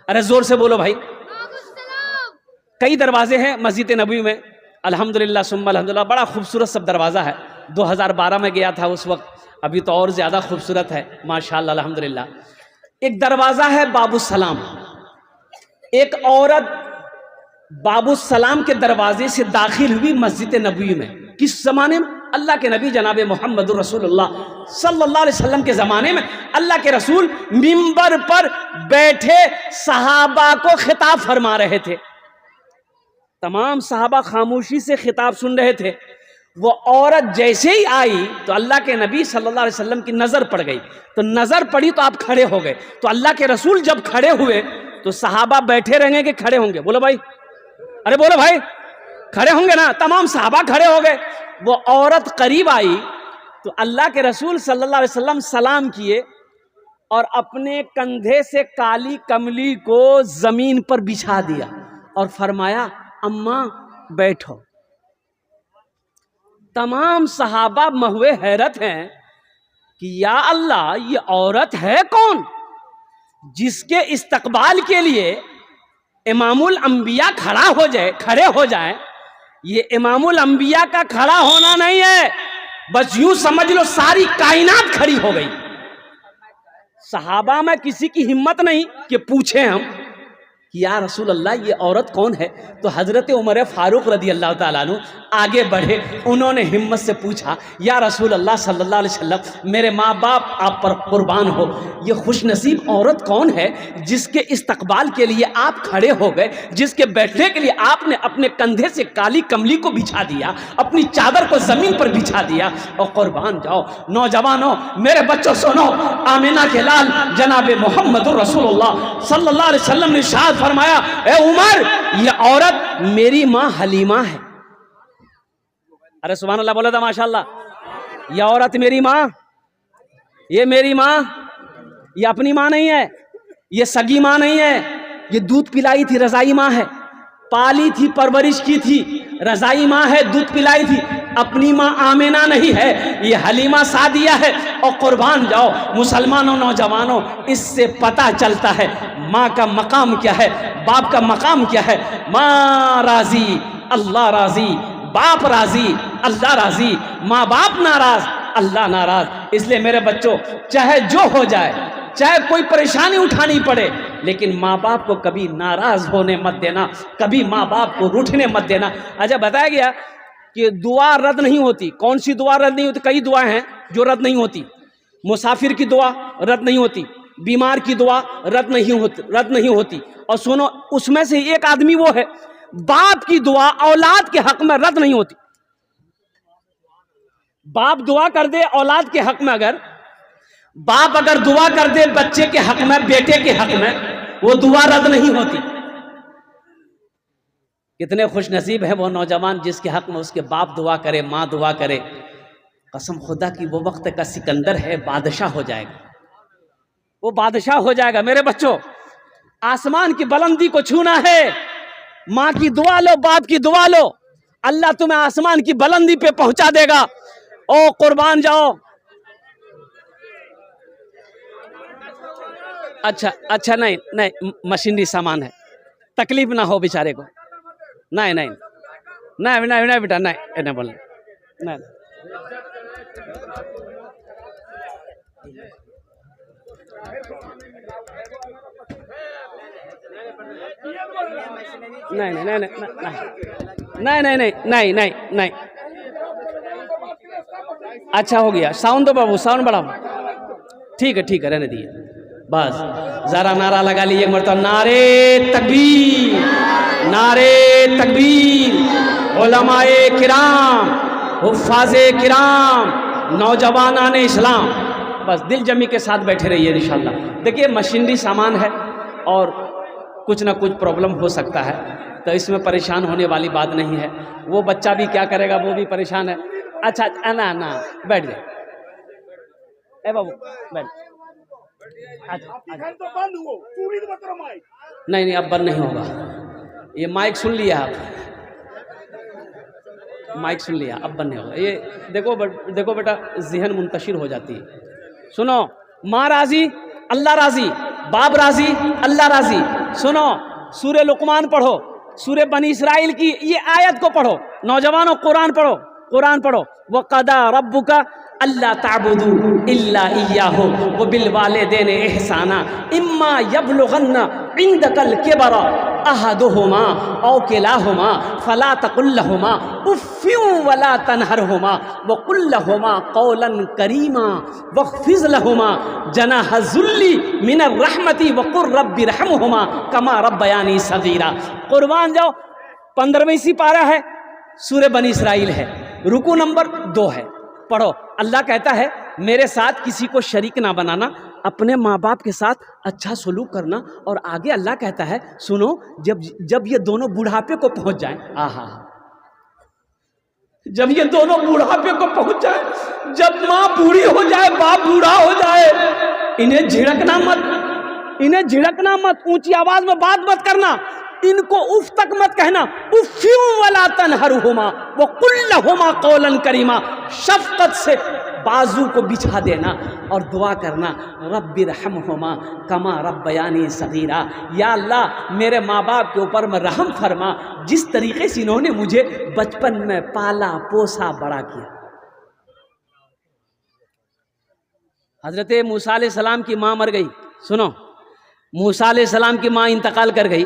अरे जोर से बोलो भाई। कई दरवाजे हैं मस्जिद नबी में, अल्हम्दुलिल्लाह सुम्मा अल्हम्दुलिल्लाह, बड़ा खूबसूरत सब दरवाज़ा है। 2012 में गया था उस वक्त, अभी तो और ज़्यादा खूबसूरत है माशाअल्लाह अल्हम्दुलिल्लाह। एक दरवाज़ा है बाबू सलाम। एक औरत बाबू सलाम के दरवाजे से दाखिल हुई मस्जिद नबवी में। किस ज़माने में? अल्लाह के नबी जनाब मोहम्मद रसूलुल्लाह सल्लल्लाहु अलैहि वसल्लम के ज़माने में अल्लाह के रसूल मिंबर पर बैठे सहाबा को खिताब फरमा रहे थे। तमाम सहाबा खामोशी से खिताब सुन रहे थे। वो औरत जैसे ही आई तो अल्लाह के नबी सल्लल्लाहु अलैहि वसल्लम की नज़र पड़ गई। तो नज़र पड़ी तो आप खड़े हो गए। तो अल्लाह के रसूल जब खड़े हुए तो सहाबा बैठे रहेंगे कि खड़े होंगे? बोलो भाई, अरे बोलो भाई, खड़े होंगे ना? तमाम सहाबा खड़े हो गए। वो औरत करीब आई तो अल्लाह के रसूल सल्लल्लाहु अलैहि वसल्लम सलाम किए और अपने कंधे से काली कमली को जमीन पर बिछा दिया और फरमाया, अम्मा बैठो। तमाम सहाबा महुए हैरत हैं कि या अल्लाह, ये औरत है कौन जिसके इस्तकबाल के लिए इमामुल अंबिया खड़े हो जाए। ये इमामुल अंबिया का खड़ा होना नहीं है, बस यूं समझ लो सारी कायनात खड़ी हो गई। सहाबा में किसी की हिम्मत नहीं कि पूछे हम कि या रसूल अल्लाह, ये औरत कौन है? तो हज़रत उमर फारूक रदी अल्लाह ताला अन्हु आगे बढ़े। उन्होंने हिम्मत से पूछा, या रसूल अल्लाह सल्लल्लाहु अलैहि वसल्लम, मेरे माँ बाप आप पर कुर्बान हो, ये खुशनसीब औरत कौन है जिसके इस्तकबाल के लिए आप खड़े हो गए, जिसके बैठने के लिए आपने अपने कंधे से काली कमली को बिछा दिया, अपनी चादर को ज़मीन पर बिछा दिया? और कुर्बान जाओ नौजवानों, मेरे बच्चों सुनो, आमिना के लाल जनाब मोहम्मद रसूलुल्लाह सल्लल्लाहु अलैहि वसल्लम ने शाद फरमाया, ए उमर, ये औरत मेरी माँ हलीमा है। अरे सुभान अल्लाह बोला था माशाअल्लाह। ये औरत मेरी माँ, ये मेरी माँ, ये अपनी माँ नहीं है, ये सगी माँ नहीं है, ये दूध पिलाई थी रज़ाई माँ है, पाली थी परवरिश की थी रज़ाई माँ है, दूध पिलाई थी, अपनी माँ आमिना नहीं है, ये हलीमा सादिया है। और कुर्बान जाओ मुसलमानों, नौजवानों, इससे पता चलता है माँ का मकाम क्या है, बाप का मकाम क्या है। माँ राजी अल्लाह राजी, बाप राजी अल्लाह राजी, माँ बाप नाराज अल्लाह नाराज। इसलिए मेरे बच्चों, चाहे जो हो जाए, चाहे कोई परेशानी उठानी पड़े, लेकिन माँ बाप को कभी नाराज होने मत देना, कभी माँ बाप को रूठने मत देना। अच्छा, बताया गया कि दुआ रद्द नहीं होती। कौन सी दुआ रद्द नहीं होती? कई दुआएं हैं जो रद्द नहीं होती। मुसाफिर की दुआ रद्द नहीं होती, बीमार की दुआ रद्द नहीं होती। और सुनो, उसमें से एक आदमी वो है, बाप की दुआ औलाद के हक में रद्द नहीं होती। बाप दुआ कर दे औलाद के हक में, अगर बाप अगर दुआ कर दे बच्चे के हक में, बेटे के हक में, वो दुआ रद्द नहीं होती। कितने खुश नसीब है वो नौजवान जिसके हक में उसके बाप दुआ करे, माँ दुआ करे। कसम खुदा की वो वक्त का सिकंदर है, बादशाह हो जाएगा, वो बादशाह हो जाएगा। मेरे बच्चों, आसमान की बुलंदी को छूना है, माँ की दुआ लो, बाप की दुआ लो, अल्लाह तुम्हें आसमान की बुलंदी पे पहुंचा देगा। ओ कुर्बान जाओ। अच्छा नहीं नहीं, मशीनरी सामान है, तकलीफ ना हो बेचारे को। नहीं नहीं नहीं नहीं नहीं बेटा, नहीं नहीं बोल, नहीं नहीं नहीं नहीं नहीं नहीं नहीं नहीं नहीं नहीं। अच्छा हो गया, साउंड दो बाबू, साउंड बढ़ाओ। ठीक है रहने दिए, बस जरा नारा लगा लीजिए मरतबा, नारे तकबीर, नारे तकबीर। उलमाए किराम, हुफ़ाज़े किराम, नौजवानान इस्लाम, बस दिल जमी के साथ बैठे रहिए इंशाअल्लाह। देखिए, मशीनरी सामान है और कुछ ना कुछ प्रॉब्लम हो सकता है, तो इसमें परेशान होने वाली बात नहीं है। वो बच्चा भी क्या करेगा, वो भी परेशान है। अच्छा ना बैठ जाए, ए बाबू बैठ। नहीं अब बंद नहीं होगा, ये माइक सुन लिया आप, माइक सुन लिया, अब बंद नहीं होगा। ये देखो बेटा, ज़हन मुंतशिर हो जाती है। सुनो, माँ राजी अल्लाह राजी, बाप राजी अल्लाह राजी। सुनो, सूरह लुकमान पढ़ो, सूरह बनी इस्राइल की ये आयत को पढ़ो, नौजवानों कुरान पढ़ो, कुरान पढ़ो। वक़दा रब्बुका अल्ला ताबुदू इल्ला इय्याहु व बिल वालिदैनि इहसाना इम्मा यबलुगन्ना इंदकल किबरा अहदुहुमा औ किलाहुमा फला तकुल लहुमा उफ़्फ़िन वला तनहरहुमा व कुल लहुमा क़ौलन करीमा वख़्फ़िज़ लहुमा जनाह ज़ुल्ली मिनर रहमति व क़ुर रब्बि रहमहुमा कमा रब्बयानी सग़ीरा। कुर्बान जाओ, 15वीं सिपारा है, सूरह बनी इस्राइल है, रुकू नंबर 2 है, पढ़ो। अल्लाह कहता है मेरे साथ किसी को शरीक ना बनाना, अपने माँ बाप के साथ अच्छा सलूक करना। और आगे अल्लाह कहता है सुनो, जब ये दोनों बुढ़ापे को पहुंच जाए, आहा, जब ये दोनों बुढ़ापे को पहुंच जाए, जब माँ बूढ़ी हो जाए, बाप बूढ़ा हो जाए, इन्हें झिड़कना मत, इन्हें झिड़कना मत, ऊंची आवाज में बात मत करना, इनको उफ तक मत कहना। उफ़्फ़िन वला तनहरहुमा व कुल लहुमा क़ौलन करीमा, शफ़क़त से बाजू को बिछा देना और दुआ करना, रब्बि रहमहुमा कमा रब्बयानी सग़ीरा, या अल्लाह मेरे माँ बाप के ऊपर में रहम फरमा, जिस तरीके से इन्होंने मुझे बचपन में पाला पोसा बड़ा किया। हज़रत मूसा अलैहिस्सलाम की माँ मर गई, सुनो, मूसा अलैहिस्सलाम की माँ इंतकाल कर गई,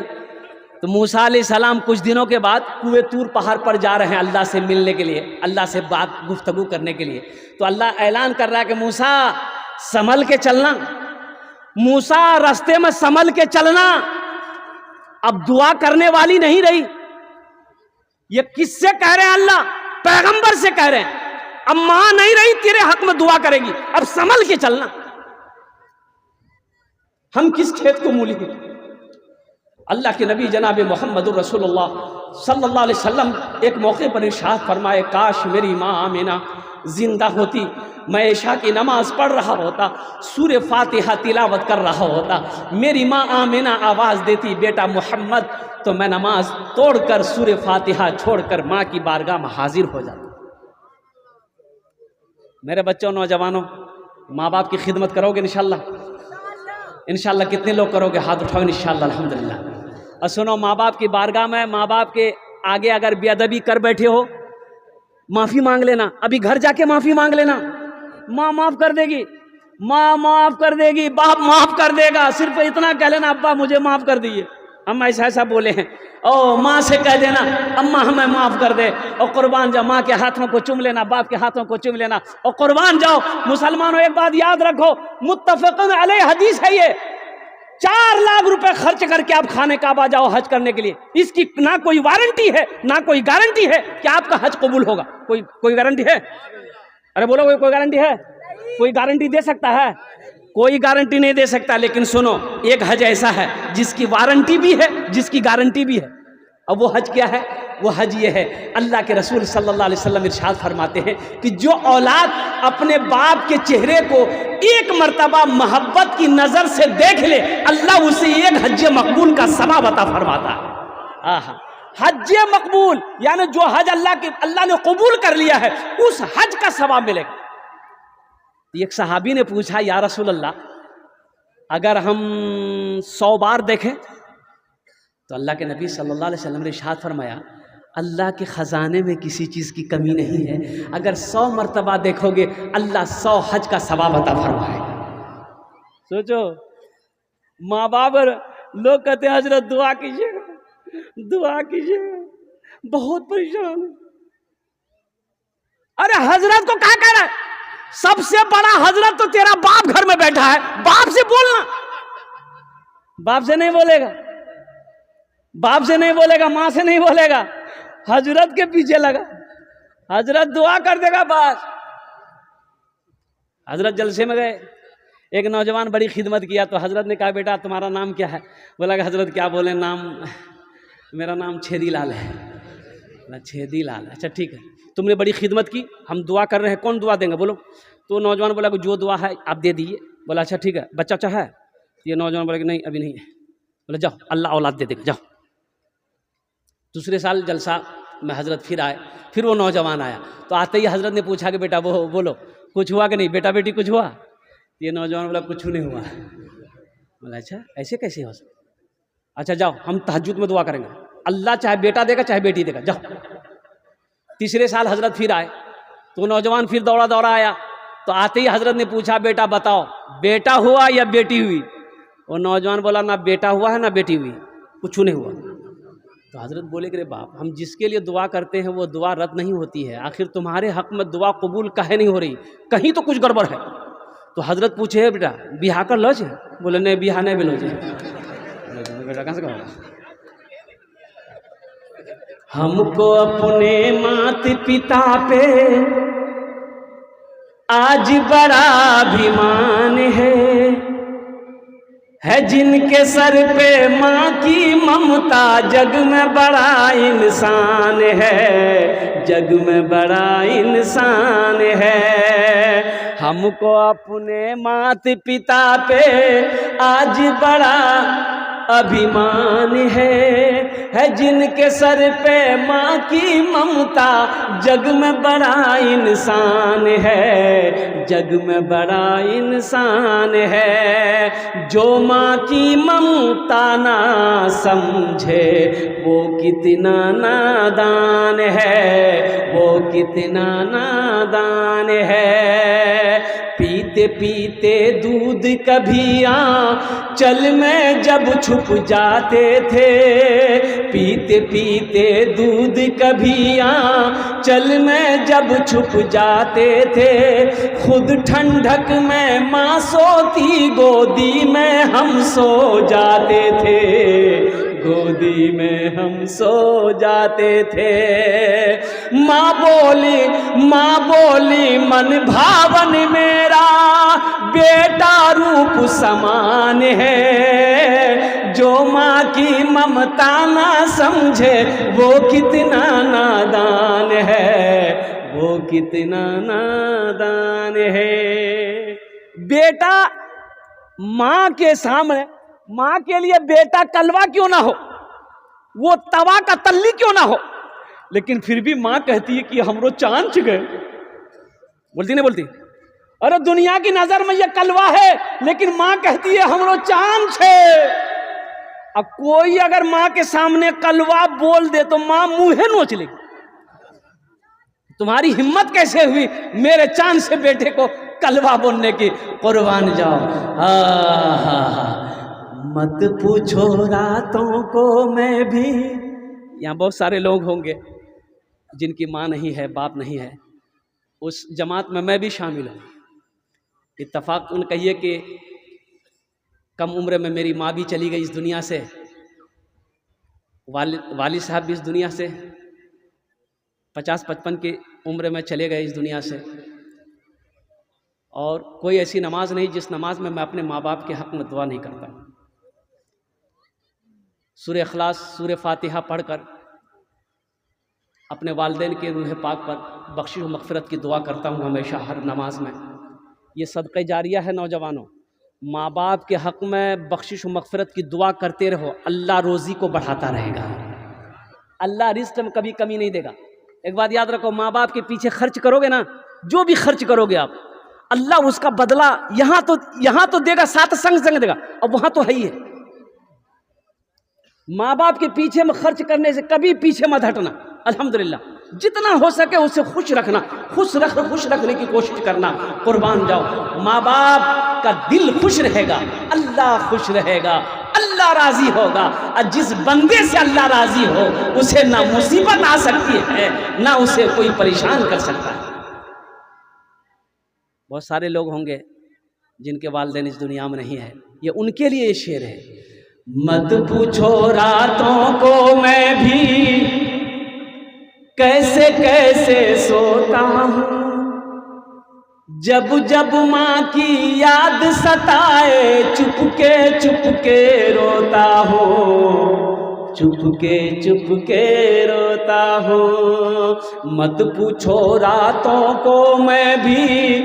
तो मूसा अलैहिस्सलाम कुछ दिनों के बाद कुएं तूर पहाड़ पर जा रहे हैं अल्लाह से मिलने के लिए, अल्लाह से बात गुफ्तगू करने के लिए। तो अल्लाह ऐलान कर रहा है कि मूसा संभल के चलना, मूसा रास्ते में संभल के चलना। अब दुआ करने वाली नहीं रही, ये किससे कह रहे हैं? अल्लाह पैगंबर से कह रहे हैं, अब मां नहीं रही तेरे हक में दुआ करेगी, अब संभल के चलना। हम किस खेत को मूली? अल्लाह के नबी जनाब मोहम्मद रसूलुल्लाह सल्लल्लाहु अलैहि वसल्लम एक मौके पर इरशाद फरमाए, काश मेरी माँ आमिना जिंदा होती, मैं इशा की नमाज पढ़ रहा होता, सूरह फातिहा तिलावत कर रहा होता, मेरी माँ आमिना आवाज़ देती बेटा मोहम्मद, तो मैं नमाज तोड़कर सूरह फातिहा छोड़कर माँ की बारगाह में हाजिर हो जाता। मेरे बच्चों, नौजवानों, माँ बाप की खिदमत करोगे इंशाल्लाह? इंशाल्लाह कितने लोग करोगे? हाथ उठाओगे इंशाल्लाह, अल्हम्दुलिल्लाह। और सुनो, माँ बाप की बारगाह में, माँ बाप के आगे अगर बेअदबी कर बैठे हो, माफ़ी मांग लेना, अभी घर जाके माफ़ी मांग लेना, माँ माफ़ कर देगी, माँ माफ़ कर देगी, बाप माफ़ कर देगा। सिर्फ इतना कह लेना, अब्बा मुझे माफ़ कर दीजिए, हम ऐसा ऐसा बोले हैं। ओ माँ से कह देना, अम्मा हमें माफ़ कर दे। और कुर्बान जाओ, माँ के हाथों को चूम लेना, बाप के हाथों को चूम लेना, और कुर्बान जाओ। मुसलमानों, एक बात याद रखो, मुत्तफ़क़न अलैह हदीस है ये, 4 लाख रुपए खर्च करके आप खाने काबा जाओ हज करने के लिए, इसकी ना कोई वारंटी है ना कोई गारंटी है कि आपका हज कबूल होगा। कोई गारंटी है? अरे बोलो, कोई गारंटी है? कोई गारंटी दे सकता है? कोई गारंटी नहीं दे सकता। लेकिन सुनो, एक हज ऐसा है जिसकी वारंटी भी है, जिसकी गारंटी भी है। अब वो हज क्या है? वो हज ये है, अल्लाह के रसूल सल्लल्लाहु अलैहि वसल्लम इरशाद फरमाते हैं कि जो औलाद अपने बाप के चेहरे को एक मर्तबा मोहब्बत की नज़र से देख ले, अल्लाह उसे एक हज मकबूल का सवाब अता फरमाता है। आहा, हज मकबूल यानी जो हज अल्लाह ने कबूल कर लिया है, उस हज का सवाब मिलेगा। एक सहाबी ने पूछा, या रसूल अल्लाह, अगर हम 100 बार देखें? तो अल्लाह के नबी सल्लल्लाहु अलैहि वसल्लम ने इरशाद फरमाया, अल्लाह के ख़जाने में किसी चीज़ की कमी नहीं है, अगर 100 मरतबा देखोगे अल्लाह 100 हज का सवाब अता फरमाएगा। सोचो, माँ बाप, लोग कहते हैं हजरत दुआ कीजिएगा, दुआ कीजिएगा, बहुत परेशान है। अरे हजरत को क्या कह रहा है? सबसे बड़ा हजरत तो तेरा बाप घर में बैठा है, बाप से बोलना। बाप से नहीं बोलेगा, बाप से नहीं बोलेगा, माँ से नहीं बोलेगा, हजरत के पीछे लगा, हजरत दुआ कर देगा बस। हजरत जलसे में गए, एक नौजवान बड़ी खिदमत किया, तो हजरत ने कहा, बेटा तुम्हारा नाम क्या है? बोला कि हजरत क्या बोले, नाम मेरा नाम छेदी लाल है। बोला छेदी लाल, अच्छा ठीक है, तुमने बड़ी खिदमत की, हम दुआ कर रहे हैं, कौन दुआ देंगे बोलो? तो नौजवान बोला कि जो दुआ है आप दे दीजिए। बोला अच्छा ठीक है, बच्चा अच्छा है? ये नौजवान बोला कि नहीं अभी नहीं है। बोला जाओ, अल्लाह औलाद दे देगा, जाओ। दूसरे साल जलसा में हजरत फिर आए, फिर वो नौजवान आया, तो आते ही हजरत ने पूछा कि बेटा वो बोलो कुछ हुआ कि नहीं, बेटा बेटी कुछ हुआ? ये नौजवान बोला कुछ नहीं हुआ। बोला अच्छा ऐसे कैसे हो सकता? अच्छा जाओ, हम तहज्जुद में दुआ करेंगे। अल्लाह चाहे बेटा देगा चाहे बेटी देगा, जाओ। तीसरे साल हजरत फिर आए तो नौजवान फिर दौड़ा दौड़ा आया, तो आते ही हजरत ने पूछा बेटा बताओ बेटा हुआ या बेटी हुई? वो नौजवान बोला ना बेटा हुआ है ना बेटी हुई, कुछ नहीं हुआ। तो हजरत बोले कि रे बाप, हम जिसके लिए दुआ करते हैं वो दुआ रद्द नहीं होती है, आखिर तुम्हारे हक में दुआ कबूल काहे नहीं हो रही, कहीं तो कुछ गड़बड़ है। तो हजरत पूछे बेटा बिहा कर लो जे? बोले नहीं बिहा नहीं बिलो जे। बेटा कहाँ से कहोगा? हमको अपने माता पिता पे आज बड़ा अभिमान है जिनके सर पे माँ की ममता, जग में बड़ा इंसान है, जग में बड़ा इंसान है। हमको अपने माता पिता पे आज बड़ा अभिमान है जिनके सर पे माँ की ममता, जग में बड़ा इंसान है, जग में बड़ा इंसान है। जो माँ की ममता ना समझे वो कितना नादान है, वो कितना नादान है। पीते पीते दूध कभी आंचल में जब छुप जाते थे, पीते पीते दूध कभी आंचल में जब छुप जाते थे, खुद ठंडक में माँ सोती गोदी में हम सो जाते थे, गोदी में हम सो जाते थे। माँ बोली मन भावन मेरा बेटा रूप समान है, जो माँ की ममता ना समझे वो कितना नादान है, वो कितना नादान है। बेटा माँ के सामने, माँ के लिए बेटा कलवा क्यों ना हो, वो तवा का तल्ली क्यों ना हो, लेकिन फिर भी माँ कहती है कि हमरो चांद गए। बोलती नहीं बोलती? अरे दुनिया की नजर में ये कलवा है, लेकिन माँ कहती है हमरो चांद छे। अब कोई अगर माँ के सामने कलवा बोल दे तो माँ मुंहे नोच लेगी। तुम्हारी हिम्मत कैसे हुई मेरे चांद से बेटे को कलवा बोलने की? कुर्बान जाओ। मत पूछो रातों को मैं भी। यहाँ बहुत सारे लोग होंगे जिनकी माँ नहीं है, बाप नहीं है, उस जमात में मैं भी शामिल हूँ। इत्तफाक़न कहिए कि कम उम्र में मेरी माँ भी चली गई इस दुनिया से, वालिद साहब भी इस दुनिया से 50-55 की उम्र में चले गए इस दुनिया से। और कोई ऐसी नमाज नहीं जिस नमाज में मैं अपने माँ बाप के हक़ में दुआ नहीं करता। सूरह इखलास, सूरह फातिहा पढ़कर अपने वालिदैन के रूह पाक पर बख्शिश व मग़फ़िरत की दुआ करता हूँ हमेशा हर नमाज में। ये सदक़े जारिया है। नौजवानों, माँ बाप के हक़ में बख्शिश व मग़फ़िरत की दुआ करते रहो, अल्लाह रोज़ी को बढ़ाता रहेगा, अल्लाह रिज़्क़ में कभी कमी नहीं देगा। एक बात याद रखो, माँ बाप के पीछे खर्च करोगे ना, जो भी खर्च करोगे आप, अल्लाह उसका बदला यहाँ तो देगा, साथ संग संग देगा, अब वहाँ तो है ही है। माँ बाप के पीछे में खर्च करने से कभी पीछे मत हटना। अल्हम्दुलिल्लाह, जितना हो सके उससे खुश रखना, खुश रखने की कोशिश करना। कुर्बान जाओ, माँ बाप का दिल खुश रहेगा, अल्लाह खुश रहेगा, अल्लाह राजी होगा। और जिस बंदे से अल्लाह राजी हो उसे ना मुसीबत आ सकती है, ना उसे कोई परेशान कर सकता है। बहुत सारे लोग होंगे जिनके वालिदैन इस दुनिया में नहीं है, ये उनके लिए ये शेर है। मत पूछो रातों को मैं भी कैसे कैसे सोता हूँ, जब जब माँ की याद सताए चुपके रोता हूँ, चुपके रोता हूँ। मत पूछो रातों को मैं भी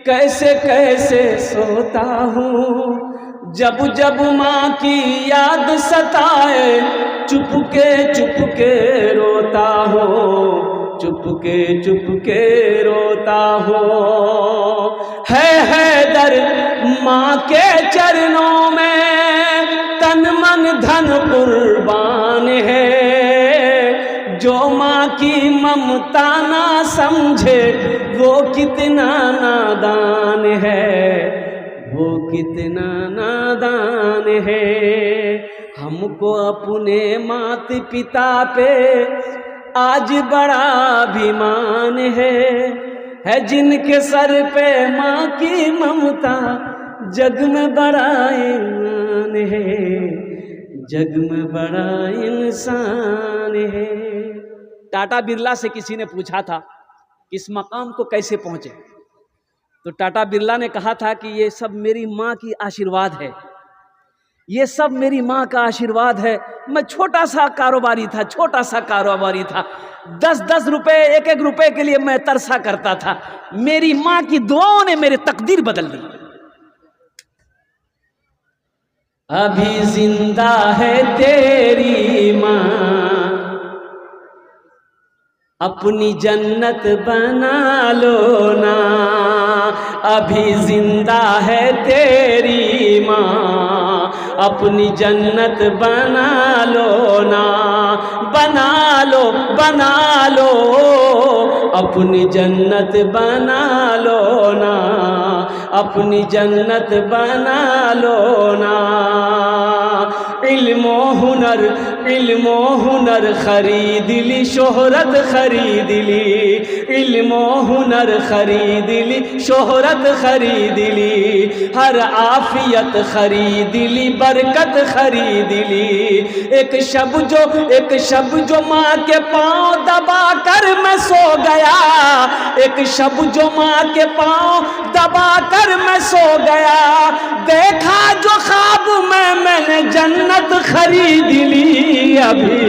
कैसे कैसे सोता हूँ, जब जब माँ की याद सताए चुपके रोता हूँ, चुपके रोता हूँ। है दर माँ के चरणों में तन मन धन कुर्बान है, की ममता ना समझे वो कितना नादान है, वो कितना नादान है। हमको अपने माता पिता पे आज बड़ा अभिमान है जिनके सर पे माँ की ममता जग में बड़ा ईमान है, जग में बड़ा इंसान है। टाटा बिरला से किसी ने पूछा था इस मकाम को कैसे पहुंचे, तो टाटा बिरला ने कहा था कि ये सब मेरी माँ की आशीर्वाद है, ये सब मेरी माँ का आशीर्वाद है। मैं छोटा सा कारोबारी था, छोटा सा कारोबारी था, 10-10 रुपए 1-1 रुपए के लिए मैं तरसा करता था। मेरी माँ की दुआओं ने मेरी तकदीर बदल दी। अभी जिंदा है तेरी माँ, अपनी जन्नत बना लो ना। अभी जिंदा है तेरी माँ, अपनी जन्नत बना लो ना। बना लो बना लो, अपनी जन्नत बना लो ना, अपनी जन्नत बना लो ना। इल्मो हुनर खरीद ली, शोहरत खरीद ली, इल्मो हुनर खरीद ली, शोहरत खरीद ली, हर आफियत खरीद ली, बरकत खरीद ली। एक शब जो माँ के पाँव दबा कर मैं सो गया, एक शब जो माँ के पाँव दबा कर मैं सो गया, देखा जो ख्वाब में मैंने जन्नत खरीद ली। अभी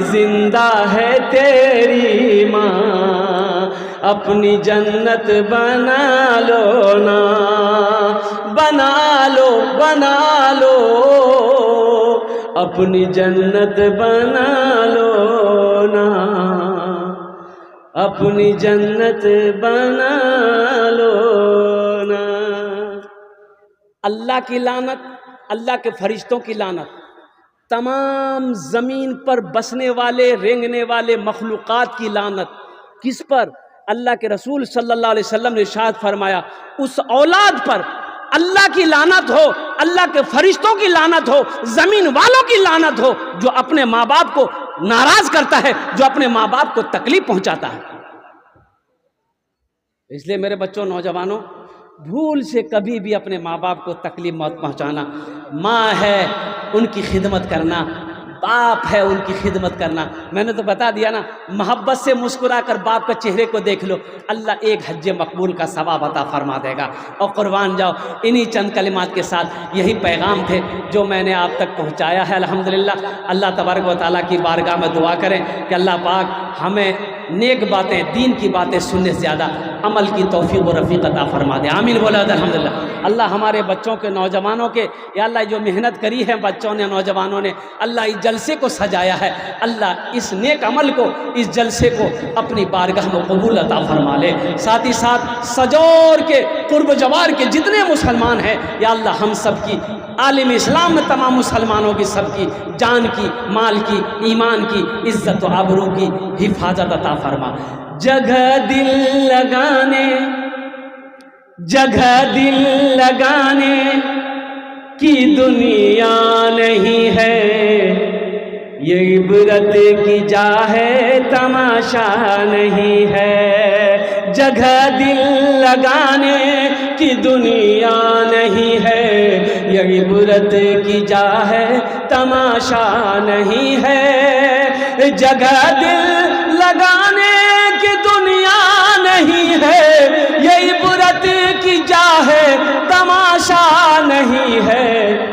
जिंदा है तेरी माँ, अपनी जन्नत बना लो ना। बना लो बना लो, अपनी जन्नत बना लो ना, अपनी जन्नत बना लो ना। अल्लाह की लानत, अल्लाह के फरिश्तों की लानत, तमाम ज़मीन पर बसने वाले रेंगने वाले मखलूक़ात की लानत किस पर? अल्लाह के रसूल सल्लल्लाहु अलैहि वसल्लम ने इरशाद फरमाया, उस औलाद पर अल्लाह की लानत हो, अल्लाह के फरिश्तों की लानत हो, ज़मीन वालों की लानत हो, जो अपने माँ बाप को नाराज़ करता है, जो अपने माँ बाप को तकलीफ पहुँचाता है। इसलिए मेरे बच्चों, नौजवानों, भूल से कभी भी अपने माँ बाप को तकलीफ मत पहुँचाना। माँ है उनकी खिदमत करना, बाप है उनकी खिदमत करना। मैंने तो बता दिया ना, मोहब्बत से मुस्कुराकर बाप का चेहरे को देख लो, अल्लाह एक हज मकबूल का सवाब अता फरमा देगा। और कुर्बान जाओ, इन्हीं चंद कलिमात के साथ यही पैगाम थे जो मैंने आप तक पहुँचाया है। अल्हम्दुलिल्लाह, अल्लाह तबारक व तआला की बारगाह में दुआ करें कि अल्लाह पाक हमें नेक बातें, दीन की बातें सुनने से ज़्यादा अमल की तौफीक व रफ़ीक अता फरमा दे। आमीन बोला अल्हम्दुलिल्लाह। अल्लाह हमारे बच्चों के, नौजवानों के, या अल्लाह जो मेहनत करी है बच्चों ने, नौजवानों ने, अल्लाह इस जलसे को सजाया है, अल्लाह इस नेक अमल को, इस जलसे को अपनी बारगाह में कबूल अता फरमा ले। साथ ही साथ सजौर के कुर्ब जवार के जितने मुसलमान हैं, या अल्लाह हम सब की, आलिम इस्लाम में तमाम मुसलमानों की, सबकी जान की, माल की, ईमान की, इज़्ज़त व आबरू की हिफाजत अता फरमा। जगह दिल लगाने, जगह दिल लगाने की दुनिया नहीं है, ये इबरत की जा है, तमाशा नहीं है। जगह दिल लगाने की दुनिया नहीं है, ये इबरत की जा है, तमाशा नहीं है। जगह दिल लगाने की दुनिया नहीं है, ये इबरत की जा है, तमाशा नहीं है।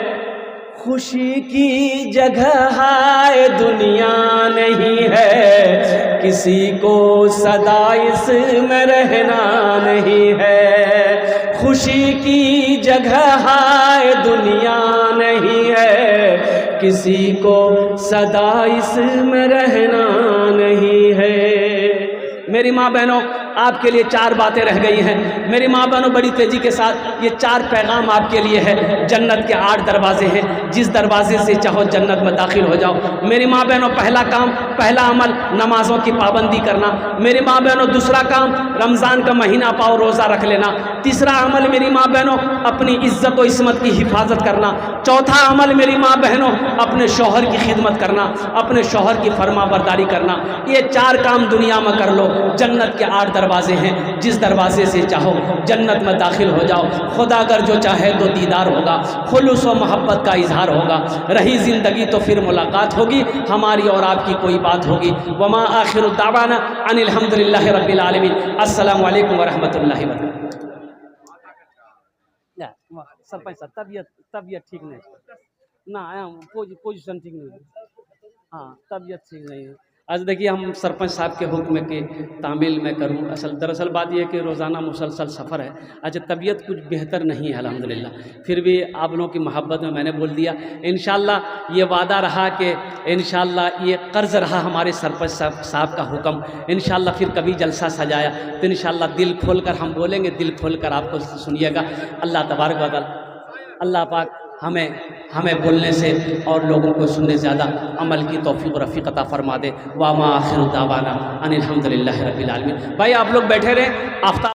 खुशी की जगह है, दुनिया नहीं है, किसी को सदा इसमें रहना नहीं है। खुशी की जगह है, दुनिया नहीं है, किसी को सदा इसमें रहना नहीं है। मेरी माँ बहनों, आपके लिए 4 बातें रह गई हैं मेरी माँ बहनों, बड़ी तेज़ी के साथ। ये 4 पैगाम आपके लिए है। जन्नत के 8 दरवाजे हैं, जिस दरवाजे से चाहो जन्नत में दाखिल हो जाओ। मेरी माँ बहनों, पहला काम, पहला अमल नमाजों की पाबंदी करना। मेरी माँ बहनों, दूसरा काम रमज़ान का महीना पाओ रोज़ा रख लेना। तीसरा अमल मेरी माँ बहनों, अपनी इज्जत और इस्मत की हिफाजत करना। चौथा अमल मेरी माँ बहनों, अपने शौहर की खिदमत करना, अपने शौहर की फरमाबरदारी करना। ये 4 काम दुनिया में कर लो, जन्नत के 8 दरवाजे हैं, जिस दरवाजे से चाहो जन्नत में दाखिल हो जाओ। खुदा अगर जो चाहे तो दीदार होगा, खुलूस व मोहब्बत का इजहार होगा। रही ज़िंदगी तो फिर मुलाकात होगी, हमारी और आपकी कोई बात होगी। वमा आखिरु दावाना अनिल हम्दुलिल्लाहि रब्बिल आलमीन। अस्सलामु अलैकुम व रहमतुल्लाहि व बरकातहू। सरपंच साहब, तबीयत ठीक नहीं ना, पोजीशन ठीक नहीं है। हाँ, तबीयत ठीक नहीं है। आज देखिए, हम सरपंच साहब के हुक्म के तामील में करूँ। दरअसल बात यह है कि रोज़ाना मुसलसल सफ़र है। आज तबीयत कुछ बेहतर नहीं है अल्हम्दुलिल्लाह, फिर भी आप लोगों की मोहब्बत में मैंने बोल दिया। इंशाअल्लाह ये वादा रहा कि इंशाअल्लाह ये कर्ज़ रहा हमारे सरपंच साहब का हुक्म। इंशाअल्लाह फिर कभी जलसा सजाया तो इंशाअल्लाह दिल खोल कर हम बोलेंगे, दिल खोल कर आपको सुनिएगा। अल्लाह तबारक व तआला, अल्लाह पाक हमें बोलने से और लोगों को सुनने से ज़्यादा अमल की तौफीक और रफ़ीक अता फरमा दे। वा मा आखिरु दावाना अनिल हम्दुलिल्लाहि रब्बिल आलमीन। भाई आप लोग बैठे रहें। आफ्ताब